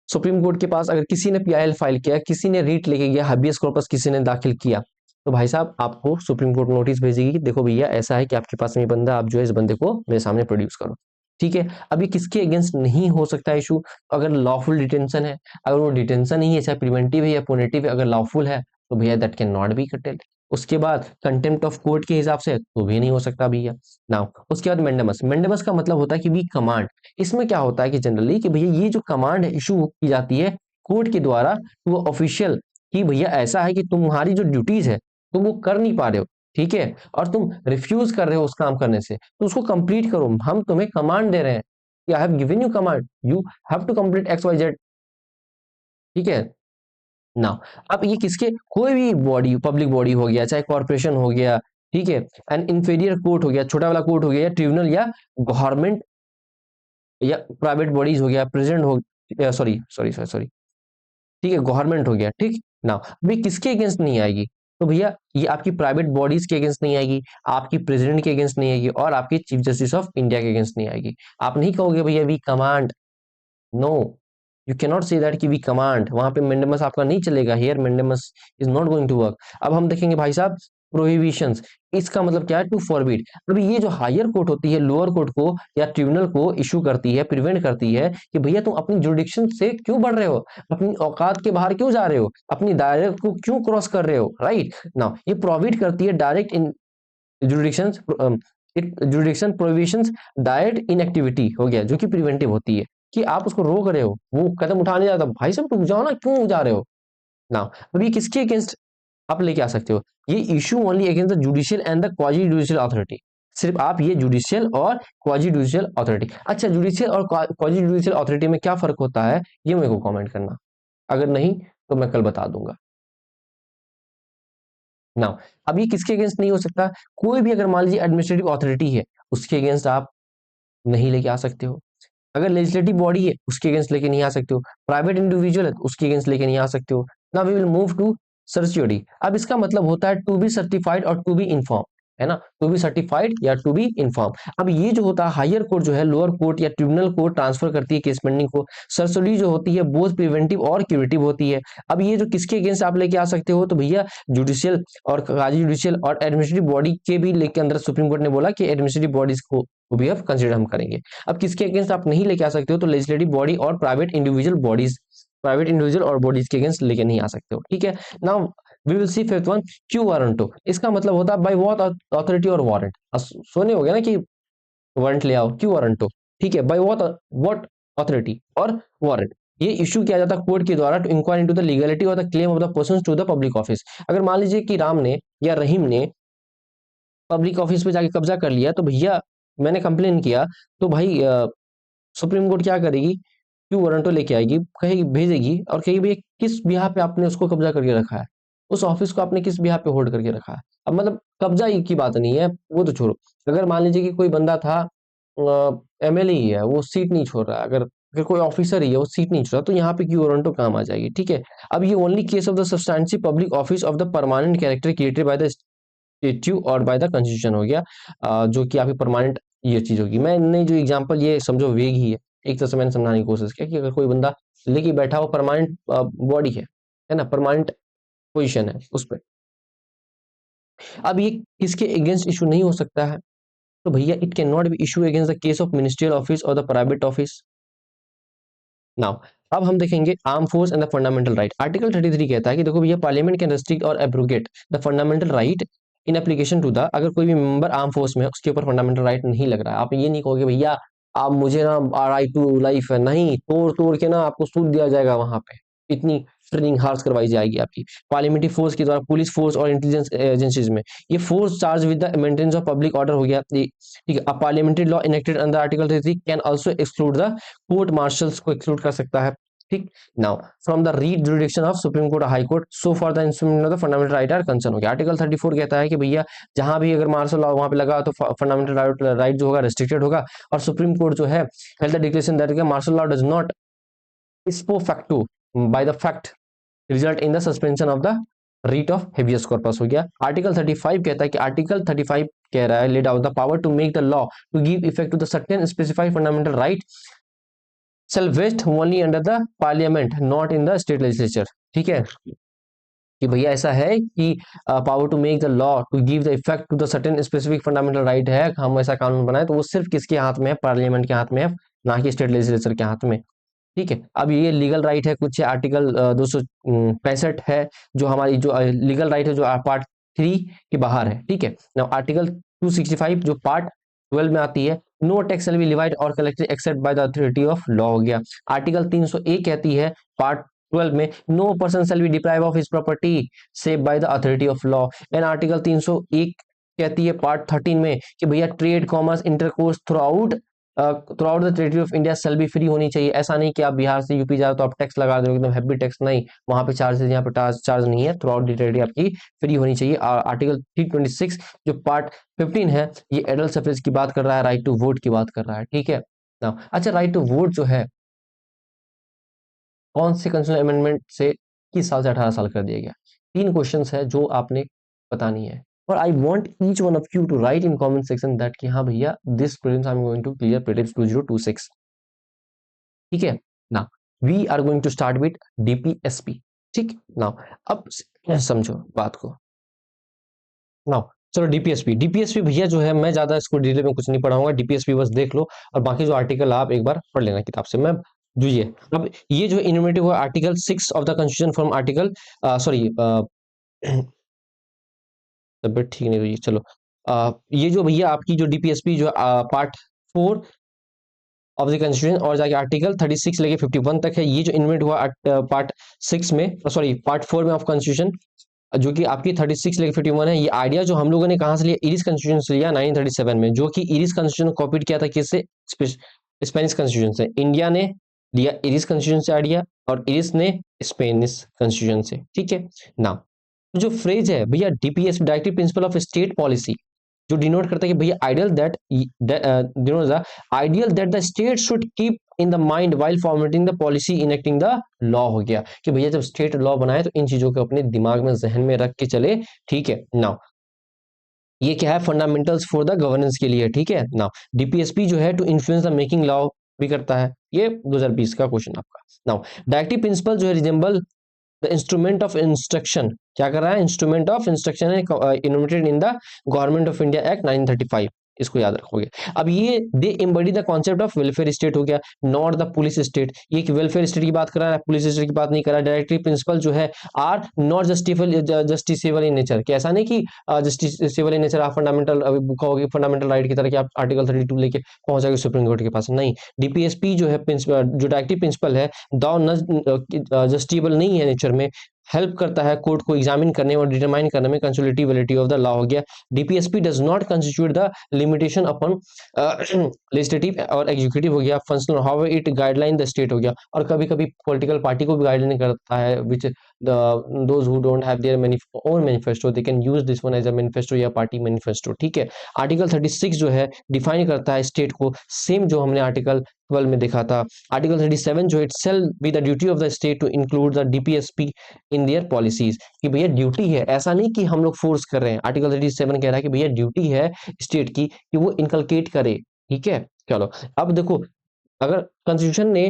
Speaker 1: सुप्रीम कोर्ट के पास अगर किसी ने पीआईएल फाइल किया, किसी ने रीट लेके गया, हाबियस कॉर्पस किसी ने दाखिल किया, तो भाई साहब आपको सुप्रीम कोर्ट नोटिस भेजेगी कि देखो भैया ऐसा है कि आपके पास में बंदा, आप जो है इस बंदे को मेरे सामने प्रोड्यूस करो, ठीक है। अब ये किसके अगेंस्ट नहीं हो सकता इशू, अगर लॉफुल डिटेंशन है, अगर वो डिटेंशन ही है, चाहे प्रिवेंटिव है या पुनिटिव है, अगर लॉफुल है तो भैया दैट कैन नॉट बी कटेड। उसके बाद कंटेम्प्ट ऑफ कोर्ट के हिसाब से तो भी नहीं हो सकता भैया। नाउ उसके बाद मेंडेमस, मेंडेमस का मतलब होता है कि वी कमांड। इसमें क्या होता है कि जनरली कि भैया ये जो कमांड इशू की जाती है कोर्ट के द्वारा टू ऑफिशियल, कि भैया ऐसा है कि तुम्हारी जो ड्यूटीज है तुम वो कर नहीं पा रहे हो, ठीक है, और तुम रिफ्यूज कर रहे हो उस काम करने से, तो उसको कंप्लीट करो, हम तुम्हें कमांड दे रहे हैं कि I have given you command, you have to complete X Y Z, ठीक है ना। अब ये किसके, कोई भी बॉडी, पब्लिक बॉडी हो गया, चाहे कॉर्पोरेशन हो गया, ठीक है, एंड इंफीरियर कोर्ट हो गया, छोटा वाला कोर्ट हो गया, या ट्रिब्यूनल या गवर्नमेंट या प्राइवेट बॉडीज हो गया, प्रेसिडेंट हो, सॉरी सॉरी सॉरी सॉरी, ठीक है, गवर्नमेंट हो गया, ठीक ना। अभी किसके अगेंस्ट नहीं आएगी, तो भैया ये आपकी प्राइवेट बॉडीज के अगेंस्ट नहीं आएगी, आपकी प्रेसिडेंट के अगेंस्ट नहीं आएगी, और आपकी चीफ जस्टिस ऑफ इंडिया के अगेंस्ट नहीं आएगी। आप नहीं कहोगे भैया we command, no, you can not say that कि वी कमांड, वहां पे मेंडेमस आपका नहीं चलेगा, here mandamus is not going to work. अब हम देखेंगे भाई साहब प्रोहिबिशंस, इसका मतलब क्या है, टू फॉरबिड। अभी ये जो हायर कोर्ट होती है लोअर कोर्ट को या ट्रिब्यूनल को इशू करती है, प्रिवेंट करती है कि भैया तुम अपनी जुडिक्शन से क्यों बढ़ रहे हो, अपनी औकात के बाहर क्यों जा रहे हो, अपनी दायरे को क्यों क्रॉस कर रहे हो, राइट ना। ये प्रोहिबिट करती है डायरेक्ट इन जुडिक्शन, जुडिक्शन प्रोहिबिशंस डायरेक्ट इनएक्टिविटी हो गया, जो कि प्रिवेंटिव होती है, कि आप उसको रोक रहे हो, वो कदम उठा नहीं जाता, भाई साहब रुक जाओ ना, क्यों जा रहे हो ना। अब ये किसके अगेंस्ट आप लेके आ सकते हो, ये issue only against the judicial and the quasi judicial authority, सिर्फ आप ये जुडिशियल और क्वाजी जुडिशियल अथॉरिटी। अच्छा जुडिशियल और क्वाजी जुडिशियल अथॉरिटी में क्या फर्क होता है, ये मेरे को कमेंट करना, अगर नहीं तो मैं कल बता दूंगा ना। अब ये किसके अगेंस्ट नहीं हो सकता, कोई भी अगर मान लीजिए एडमिनिस्ट्रेटिव अथॉरिटी है उसके अगेंस्ट आप नहीं लेके आ सकते हो, अगर लेजिस्लेटिव बॉडी है उसके अगेंस्ट लेके नहीं आ सकते हो, प्राइवेट इंडिविजुअल है तो उसके अगेंस्ट लेके नहीं आ सकते हो। Now we will move to certiorari. अब इसका मतलब होता है टू बी सर्टिफाइड और टू बी इन्फॉर्म, है ना, टू बी सर्टिफाइड या टू बी इन्फॉर्म। अब ये जो होता है हायर कोर्ट जो है लोअर कोर्ट या ट्रिब्यूनल कोर्ट ट्रांसफर करती है केस पेंडिंग को। सर्चियोरी जो होती है बोथ प्रिवेंटिव और क्यूरेटिव होती है। अब ये जो किसके अगेंस्ट आप लेके आ सकते हो, तो भैया जुडिशियल और काजी जुडिशियल और एडमिनिस्ट्रेटिव बॉडी के भी लेके अंदर सुप्रीम कोर्ट ने बोला कि एडमिनिस्ट्रेटिव बॉडीज को भी अब कंसिडर हम करेंगे। अब किसके अगेंस्ट आप नहीं लेके आ सकते हो, तो लेजिस्लेटिव बॉडी और private individual bodies, private individual और बॉडीज के अगेंस्ट लेके नहीं आ सकते हो, ठीक है। Now we will see fifth one, quo warranto. इसका मतलब होता है बाय व्हाट अथॉरिटी और वारंट। सोने हो गया ना कि वारंट ले आओ, क्यू वारंटो, ठीक है, बाय व्हाट अथॉरिटी और वारंट। ये इशू किया जाता है कोर्ट के द्वारा to inquire into the legality और the claim of the person to the public office. अगर मान लीजिए कि राम ने या रहीम ने पब्लिक ऑफिस पे जाके कब्जा कर लिया, तो भैया मैंने कंप्लेन किया, तो भाई सुप्रीम कोर्ट क्या करेगी, क्यू वारंटो लेके आएगी, कहेगी भेजेगी और कहेगी भैया किस बिहार पे आपने उसको कब्जा करके रखा है, उस ऑफिस को आपने किस बिहार पे होल्ड करके रखा है। अब मतलब कब्जा ही की बात नहीं है, वो तो छोड़ो, अगर मान लीजिए कि कोई बंदा था एमएलए ही है, वो सीट नहीं छोड़ रहा है, अगर अगर कोई ऑफिसर ही है वो सीट नहीं छोड़ रहा, तो यहाँ पे क्यू वारंटो काम आ जाएगी, ठीक है। अब ये only case of the substantial public office of the permanent character created by the statute और बाय द कॉन्स्टिट्यूशन हो गया, जो कि आपकी परमानेंट ये चीज होगी। मैंने जो एग्जांपल ये समझो वेग ही है, एक तरह से मैंने समझाने की कोशिश किया कि अगर कोई बंदा लेके बैठा हुआ परमानेंट बॉडी है ना, परमानेंट पोजीशन है उस पे, अब ये किसके अगेंस्ट इशू नहीं हो सकता है, तो भैया it can not be issue against the case of ministerial office और द प्राइवेट ऑफिस। नाउ अब हम देखेंगे arm force and the fundamental right. Article 33 कहता है कि देखो भैया पार्लियामेंट कैन रेस्ट्रिक्ट और abrogate the fundamental right in application to the, अगर कोई भी मेंबर आर्म फोर्स में है उसके ऊपर फंडामेंटल राइट नहीं लग रहा है, आप ये नहीं कहोगे भैया आप मुझे ना राइट टू लाइफ है, नहीं, तोड़ तोड़ के ना आपको सूद दिया जाएगा वहां पे, इतनी ट्रेनिंग हार्स करवाई जाएगी आपकी। पार्लियामेंट्री फोर्स के द्वारा पुलिस फोर्स और इंटेलिजेंस एजेंसीज में ये force charge with the maintenance of public order हो गया, ठीक है। Parliamentary law enacted under article 33 can also exclude the court martials को एक्सक्लूड कर सकता है, ठीक। Now from the writ jurisdiction of supreme court high court so for the instrument of the fundamental right are concern हो गया। Article 34 कहता है कि भैया जहां भी अगर मार्शल लॉ वहां पे लगा तो फंडामेंटल राइट जो होगा रेस्ट्रिक्टेड होगा, और सुप्रीम कोर्ट जो है held the declaration that martial law does not इस्पो facto by the fact result in the suspension of the writ of habeas corpus हो गया। आर्टिकल 35 कहता है कि आर्टिकल 35 कह रहा है laid out the power to make the law to give effect to the certain specified fundamental right shall vest only under the parliament not in the state legislature, ठीक है। कि भैया ऐसा है कि power to make the law to give the effect to the certain specific fundamental right है, हम ऐसा कानून बनाए तो वो सिर्फ किसके हाथ में है, पार्लियामेंट के हाथ में है, ना कि स्टेट लेजिस्लेचर के हाथ में, ठीक है। अब ये लीगल राइट है, कुछ आर्टिकल 265 है जो हमारी जो लीगल राइट है जो पार्ट 3 के बाहर है, ठीक है ना। आर्टिकल 265 जो पार्ट 12 में आती है, no tax shall be levied और collected except by the authority of law हो गया। आर्टिकल 301 कहती है पार्ट 12 में no person shall be deprive of his property save by the authority of law. And article 301 कहती है पार्ट 13 में कि भैया trade commerce intercourse throughout the territory of India shall be free होनी चाहिए। ऐसा नहीं कि आप बिहार से यूपी जाओ तो आप टैक्स लगा दो एकदम हैवी टैक्स, नहीं, वहां पे चार्जेस, यहाँ पे चार्ज नहीं है, थ्रू आउट द टेरिटरी आपकी फ्री होनी चाहिए। आर्टिकल 326 जो पार्ट 15 है ये एडल्ट सफरेज की बात कर रहा है, राइट टू वोट की बात कर रहा है, ठीक है ना। अच्छा, राइट टू वोट जो है कौन से कॉन्स्टिट्यूशन अमेंडमेंट से 21 साल से 18 साल कर दिया गया, 3 क्वेश्चंस है जो आपने बतानी है, और I want each one of you to write in comment section that कि हाँ भैया this prelims I am going to clear prelims 2026, ठीक है ना। We are going to start with DPSP, ठीक ना। अब समझो बात को नाउ, चलो डीपीएसपी। डीपीएसपी भैया जो है मैं ज्यादा इसको डिटेल में कुछ नहीं पढ़ाऊंगा, डीपीएसपी बस देख लो और बाकी जो आर्टिकल आप एक बार पढ़ लेना किताब से। मैं जो ये अब ये जो इन्यूमरेटिव हुआ article 6 of the constitution from article sorry तबियत ठीक नहीं हुई, चलो ये जो भैया आपकी जो डीपीएसपी जो पार्ट 4 ऑफ द कॉन्स्टिट्यूशन और जाके आर्टिकल 36 लेके 51 तक है, ये जो इन्वेंट हुआ पार्ट 6 में, सॉरी पार्ट 4 में ऑफ कॉन्स्टिट्यूशन, जो कि आपकी 36 लेके 51 है। ये आइडिया जो हम लोगों ने कहां से लिया, इरिस कॉन्स्टिट्यूशन से लिया 1937 में, जो कि इरिस कॉन्स्टिट्यूशन कॉपीड किया था किससे, स्पेनिश कॉन्स्टिट्यूशन से। इंडिया ने लिया इरिस कॉन्स्टिट्यूशन से आइडिया और इरिस ने स्पेनिश कॉन्स्टिट्यूशन से, ठीक है ना। जो फ्रेज है भैया DPS directive principle of state policy, जो डिनोट करता है कि भैया ideal that denote the ideal that the state should keep in the mind while formatting the policy enacting the law हो गया, कि भैया जब स्टेट लॉ बनाए तो इन चीजों को अपने दिमाग में जहन में रख के चले, ठीक है नाउ। ये क्या है, फंडामेंटल्स फॉर द गवर्नेंस के लिए, ठीक है नाउ। डीपीएसपी जो है to influence the making law भी करता है, ये 2020 का क्वेश्चन आपका। नाउ डायरेक्टिव प्रिंसिपल जो है resemble the instrument of instruction, क्या कर रहा है, इंस्ट्रूमेंट ऑफ इंस्ट्रक्शन है innovated in the Government of India Act 1935, इसको याद रखोगे। अब ये they embody the concept of welfare state हो गया, नॉट द पुलिस स्टेट। ये वेलफेयर स्टेट की बात कर रहा है, पुलिस स्टेट की बात नहीं कर रहा है। डायरेक्टिव प्रिंसिपल जो है are not justiciable in nature, कि ऐसा नहीं कि जस्टिसेबल इन नेचर आप फंडामेंटल कहोगे फंडामेंटल राइट की तरह कि आप आर्टिकल 32 लेके पहुंच जाएंगे सुप्रीम कोर्ट के पास, नहीं। डीपीएसपी जो है जो डायरेक्टिव प्रिंसिपल है दो जस्टिसेबल नहीं है नेचर में, हेल्प करता है कोर्ट को एग्जामिन करने और डिटरमाइन करने में consolidative validity of the law हो गया। DPSP does not constitute the limitation upon legislative और एग्जीक्यूटिव हो गया। Functional how it guideline the state हो गया, और कभी कभी पॉलिटिकल पार्टी को भी गाइडलाइन करता है, which those who don't have their own manifesto they can use this one as a manifesto या पार्टी मैनिफेस्टो, ठीक है। आर्टिकल 36 जो है डिफाइन करता है स्टेट को, सेम जो हमने आर्टिकल 12 में देखा था। आर्टिकल 37 जो it shall be the duty of the state to include the DPSP in their policies, कि भैया ड्यूटी है, ऐसा नहीं कि हम लोग फोर्स कर रहे हैं। आर्टिकल 37 कह रहा है कि भैया ड्यूटी है स्टेट की कि वो इनकलकेट करे, ठीक है। चलो अब देखो, अगर कॉन्स्टिट्यूशन ने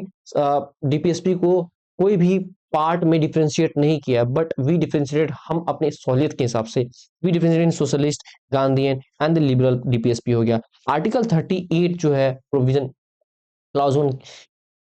Speaker 1: डीपीएसपी को कोई भी पार्ट में डिफरेंशिएट नहीं किया, बट वी डिफरेंशिएट हम अपने सहूलियत के हिसाब से, we differentiate in socialist, Gandhian and the liberal DPSP हो गया। आर्टिकल 38 जो है प्रोविजन क्लाउज 1,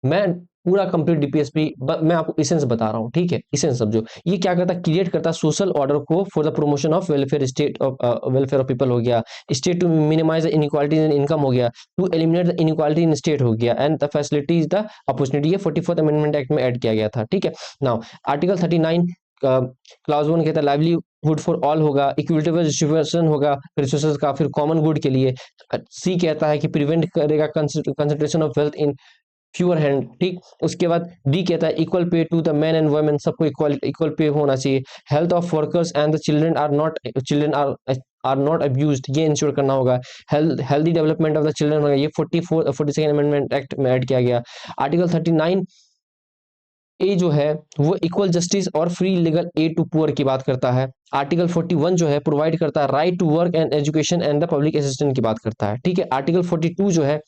Speaker 1: मैं पूरा कंप्लीट डीपीएसपी मैं आपको इसेंस बता रहा हूँ, ठीक है। इसेंस समझो, ये क्या करता है, क्रिएट करता है सोशल ऑर्डर को for the promotion of welfare state of welfare of people हो गया। State to minimise the inequalities in income हो गया, to eliminate the inequality in state हो गया, and the facilities the opportunity, ये 44th अमेंडमेंट एक्ट में add किया गया था, ठीक है। नाउ आर्टिकल 39 क्लाउज 1 कहता है लाइवलीहुड फॉर ऑल होगा, इक्विटेबल डिस्ट्रीब्यूशन होगा रिसोर्सेज का, फिर कॉमन गुड के लिए। सी कहता है कि प्रिवेंट करेगा concentration of wealth in fewer hand, ठीक। उसके बाद डी कहता है equal pay to the man and women, सबको इक्वल इक्वल पे होना चाहिए। Health of workers and the children are not abused, ये इंश्योर करना होगा। Healthy development of the children होगा, ये 42nd अमेंडमेंट एक्ट में ऐड किया गया। आर्टिकल 39 ए जो है वो इक्वल जस्टिस और free legal aid to poor की बात करता है। आर्टिकल 41 जो है प्रोवाइड करता है right to work and education and the public assistant की बात करता है, ठीक है। आर्टिकल 42 जो है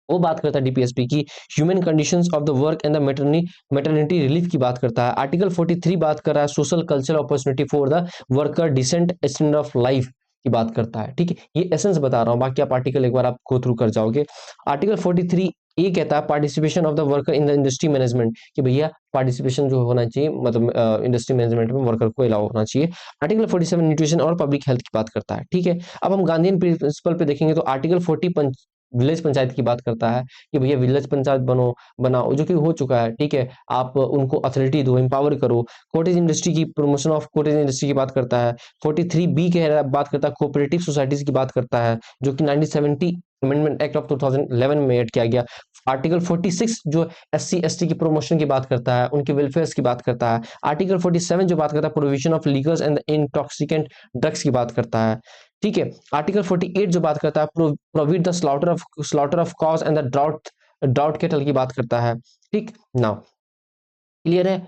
Speaker 1: वो बात करता है डीपीएसपी की human conditions of the work and the maternity relief की बात करता है। आर्टिकल 43 बात कर रहा है social cultural opportunity for the worker decent standard of life की बात करता है, ठीक है। ये एसेंस बता रहा हूँ, बाकी आप आर्टिकल एक बार आप गो थ्रू कर जाओगे। आर्टिकल 43 ये कहता है participation of the worker in the industry management, कि भैया पार्टिसिपेशन जो होना चाहिए, मतलब इंडस्ट्री मैनेजमेंट में वर्कर को अलाउ होना चाहिए। आर्टिकल 47 न्यूट्रिशन और पब्लिक हेल्थ की बात करता है, ठीक है। अब हम गांधीयन प्रिंसिपल पे देखेंगे तो आर्टिकल 40 विलेज पंचायत की बात करता है कि भैया विलेज पंचायत बनाओ, जो कि हो चुका है, ठीक है। आप उनको अथॉरिटी दो, एम्पावर करो। कॉटेज इंडस्ट्री की प्रमोशन ऑफ कॉटेज इंडस्ट्री की बात करता है। 43 बी के बात करता है कोऑपरेटिव सोसाइटीज की बात करता है, जो कि 1970 अमेंडमेंट एक्ट ऑफ 2011 में ऐड किया गया। आर्टिकल 46 जो एससी एसटी की प्रमोशन की बात करता है, उनके वेलफेयर की बात करता है। आर्टिकल 47 जो बात करता है provision of legals and intoxicant drugs की बात करता है, ठीक है। आर्टिकल 48 जो बात करता है provide the slaughter of cows and the drought cattle की बात करता है, ठीक। नाउ क्लियर है,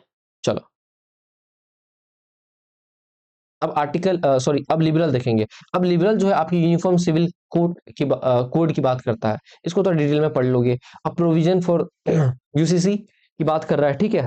Speaker 1: चलो अब आर्टिकल सॉरी अब लिबरल देखेंगे। अब लिबरल जो है आपकी यूनिफॉर्म सिविल कोड की बात करता है, इसको तो डिटेल में पढ़ लोगे। अब प्रोविजन फॉर यूसीसी की बात कर रहा है, ठीक है,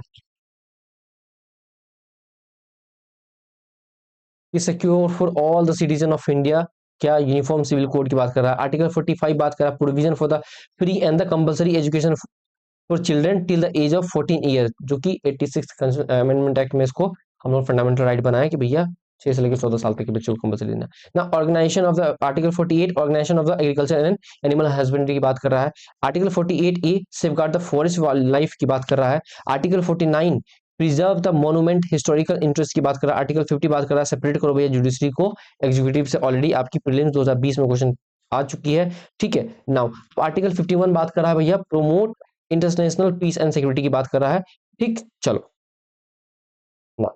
Speaker 1: कि secure for all the citizen of India, क्या यूनिफॉर्म सिविल कोड की बात कर रहा है। आर्टिकल 45 बात कर रहा है provision for the free and the compulsory education for children till the age of 14 year, जो कि 86 अमेंडमेंट एक्ट में इसको हम लोग फंडामेंटल राइट बनाया कि भैया 6 से लेकर 14 साल तक के बच्चों को कंपलसरी देना। ना organisation of the article 48 organisation of the agriculture and animal husbandry की बात कर रहा है। Article 48 A safeguard the forest wildlife की बात कर रहा है। Article 49 preserve the monument historical interest की बात कर रहा है। आर्टिकल 50 बात कर रहा है सेपरेट करो भैया जुडिशरी को एग्जीक्यूटिव से, ऑलरेडी आपकी प्रीलिम्स 2020 में क्वेश्चन आ चुकी है, ठीक है। नाउ आर्टिकल 51 बात कर रहा है भैया promote international peace and security की बात कर रहा है, ठीक। चलो ना,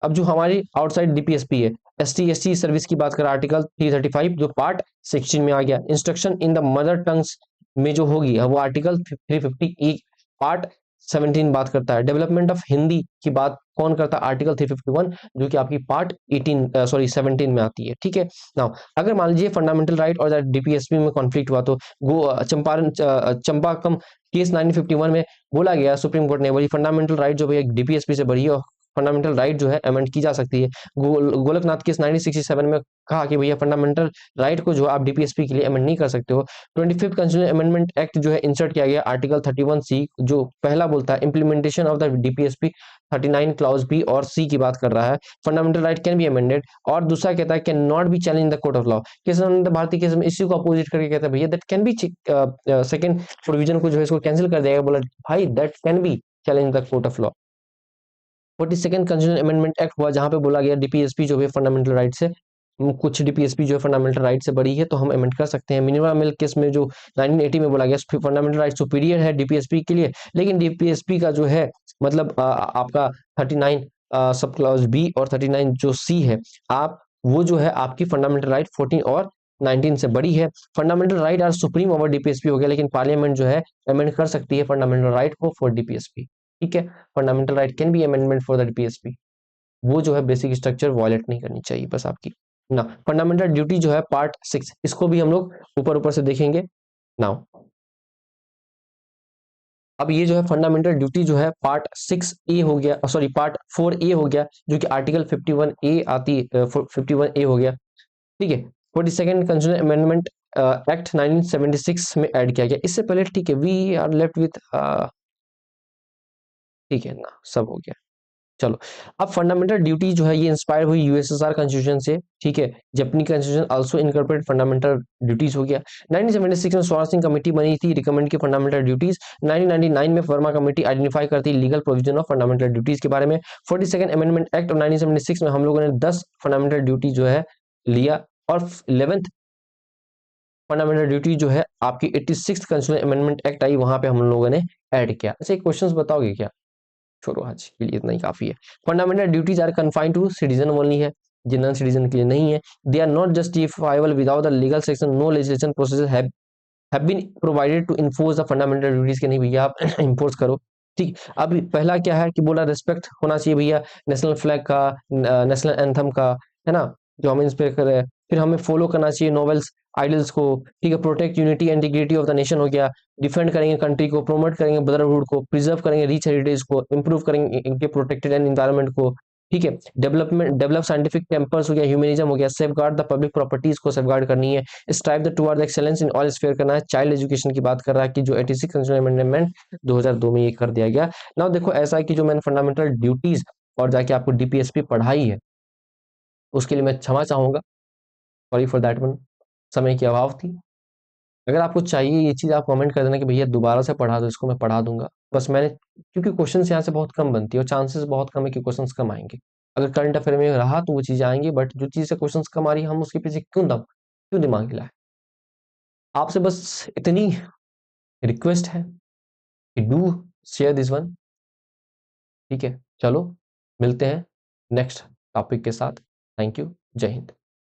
Speaker 1: अब जो हमारी आउटसाइड डीपीएसपी है, एसटी एसटी सर्विस की बात कर आर्टिकल 335 जो पार्ट 16 में आ गया। Instruction in the mother tongues में जो होगी वो आर्टिकल 350 पार्ट 17 बात करता है। डेवलपमेंट ऑफ हिंदी की बात कौन करता है, आर्टिकल 351 जो कि आपकी पार्ट 17 में आती है, ठीक है। नाउ अगर मान लीजिए फंडामेंटल राइट और डीपीएसपी में कॉन्फ्लिक्ट हुआ तो चंपारण चंपाकम केस 1951 में बोला गया सुप्रीम कोर्ट ने वही फंडामेंटल राइट जो भैया डीपीएसपी से बढ़ी है, फंडामेंटल राइट जो है अमेंड की जा सकती है। गोलकनाथ केस 1967 में कहा कि भैया फंडामेंटल राइट को जो आप डीपीएसपी के लिए अमेंड नहीं कर सकते हो। 25th कॉन्स्टिट्यूशन अमेंडमेंट एक्ट जो है इंसर्ट किया गया आर्टिकल 31 सी, जो पहला बोलता है implementation of the DPSP 39 clause B और सी की बात कर रहा है। Fundamental right can be amended, और दूसरा कहता है can not be challenge the court of law. भारतीय केस में इसी को अपोजिट करके कहता है भैया that can be, second provision को जो है इसको कैंसिल कर देगा, बोला भाई that can be challenge the court of law. 42nd constitution amendment act हुआ, जहां पे बोला गया डीपीएसपी जो है फंडामेंटल राइट से कुछ डीपीएसपी जो है फंडामेंटल राइट से बड़ी है, तो हम अमेंड कर सकते हैं। मिनिमम मिल केस में जो 1980 में बोला गया फंडामेंटल राइट सुपीरियर है डीपीएसपी के लिए, लेकिन डीपीएसपी का जो है मतलब आपका 39 सब क्लॉज बी और 39 जो सी है, आप वो जो है आपकी फंडामेंटल राइट 14 और 19 से बड़ी है। Fundamental right are supreme over DPSP हो गया, लेकिन पार्लियामेंट जो है अमेंड कर सकती है फंडामेंटल राइट को फॉर डीपीएसपी। ठीक है, fundamental right can B amendment for the DPSP, वो जो है बेसिक स्ट्रक्चर वायलेट नहीं करनी चाहिए बस आपकी ना। फंडामेंटल ड्यूटी जो है पार्ट 6, इसको भी हम लोग ऊपर ऊपर से देखेंगे नाउ। अब ये जो है फंडामेंटल ड्यूटी जो है पार्ट 6 ए हो गया, सॉरी पार्ट 4 ए हो गया, जो कि आर्टिकल 51 ए आती है, 51 ए हो गया। ठीक है, 42nd कंस्टिट्यूशन अमेंडमेंट एक्ट 1976 में ऐड किया गया। इससे पहले ठीक है, वी आर लेफ्ट विथ ठीक है ना, सब हो गया। चलो, अब फंडामेंटल ड्यूटी जो है ये इंस्पायर हुई यूएसएसआर कॉन्स्टिट्यूशन से। ठीक है, जापानी constitution also incorporate fundamental duties हो गया। 1976 में स्वराज सिंह कमेटी बनी थी, रिकमेंड की फंडामेंटल ड्यूटीज। 1999 में वर्मा कमेटी आइडेंटिफाई करती legal provision of fundamental duties के बारे में। 42nd अमेंडमेंट एक्ट ऑफ 1976 में हम लोगों ने 10 फंडामेंटल ड्यूटी जो है लिया, और 11th फंडामेंटल ड्यूटी जो है आपकी 86th कॉन्स्टिट्यूशन अमेंडमेंट एक्ट आई, वहां पे हम लोगों ने ऐड किया। अच्छा, क्वेश्चंस बताओगे क्या? छोड़ो, आज के लिए इतना ही काफी है। Fundamental duties are confined to citizen only है, जनरल सिटीजन के लिए नहीं है। They are not justifiable without the legal section, no legislation process have been provided to enforce the fundamental duties के नहीं भैया आप इन्फोर्स करो। ठीक, अब पहला क्या है कि बोला रिस्पेक्ट होना चाहिए भैया नेशनल फ्लैग का, नेशनल एंथम का, है ना, जो हमें इंस्पायर कर रहे हैं। फिर हमें फॉलो करना चाहिए नॉवेल्स आइडल्स को। ठीक है, protect unity and integrity of the nation हो गया, डिफेंड करेंगे कंट्री को, प्रमोट करेंगे ब्रदरहुड को, प्रिजर्व करेंगे रिच हेरिटेज को, इंप्रूव करेंगे इनके प्रोटेक्टेड एंड एनवायरनमेंट को। ठीक है, डेवलप साइंटिफिक टेम्पर्स हो गया, ह्यूमनिज्म हो गया, safe guard the public properties को सेफ गार्ड करनी है, strive the toward the excellence in all sphere करना है। चाइल्ड एजुकेशन की बात कर रहा है कि जो 86 अमेंडमेंट 2002 में ये कर दिया गया। नाउ देखो, ऐसा है कि जो मैंने फंडामेंटल ड्यूटीज और जाके आपको डीपीएसपी पढ़ाई है, उसके लिए मैं क्षमा चाहूंगा, सॉरी फॉर दैट वन, समय की अभाव थी। अगर आपको चाहिए ये चीज, आप कमेंट कर देना कि भैया दोबारा से पढ़ा दो इसको, मैं पढ़ा दूंगा। बस मैंने, क्योंकि क्वेश्चंस यहाँ से बहुत कम बनती है और चांसेस बहुत कम है कि क्वेश्चंस कम आएंगे। अगर करंट अफेयर में रहा तो वो चीजें आएंगी, बट जो चीज से क्वेश्चंस कम आ रही है, हम उसके पीछे क्यों दिमाग हिलाए। आपसे बस इतनी रिक्वेस्ट है कि डू शेयर दिस वन। ठीक है, चलो मिलते हैं नेक्स्ट टॉपिक के साथ। थैंक यू, जय हिंद।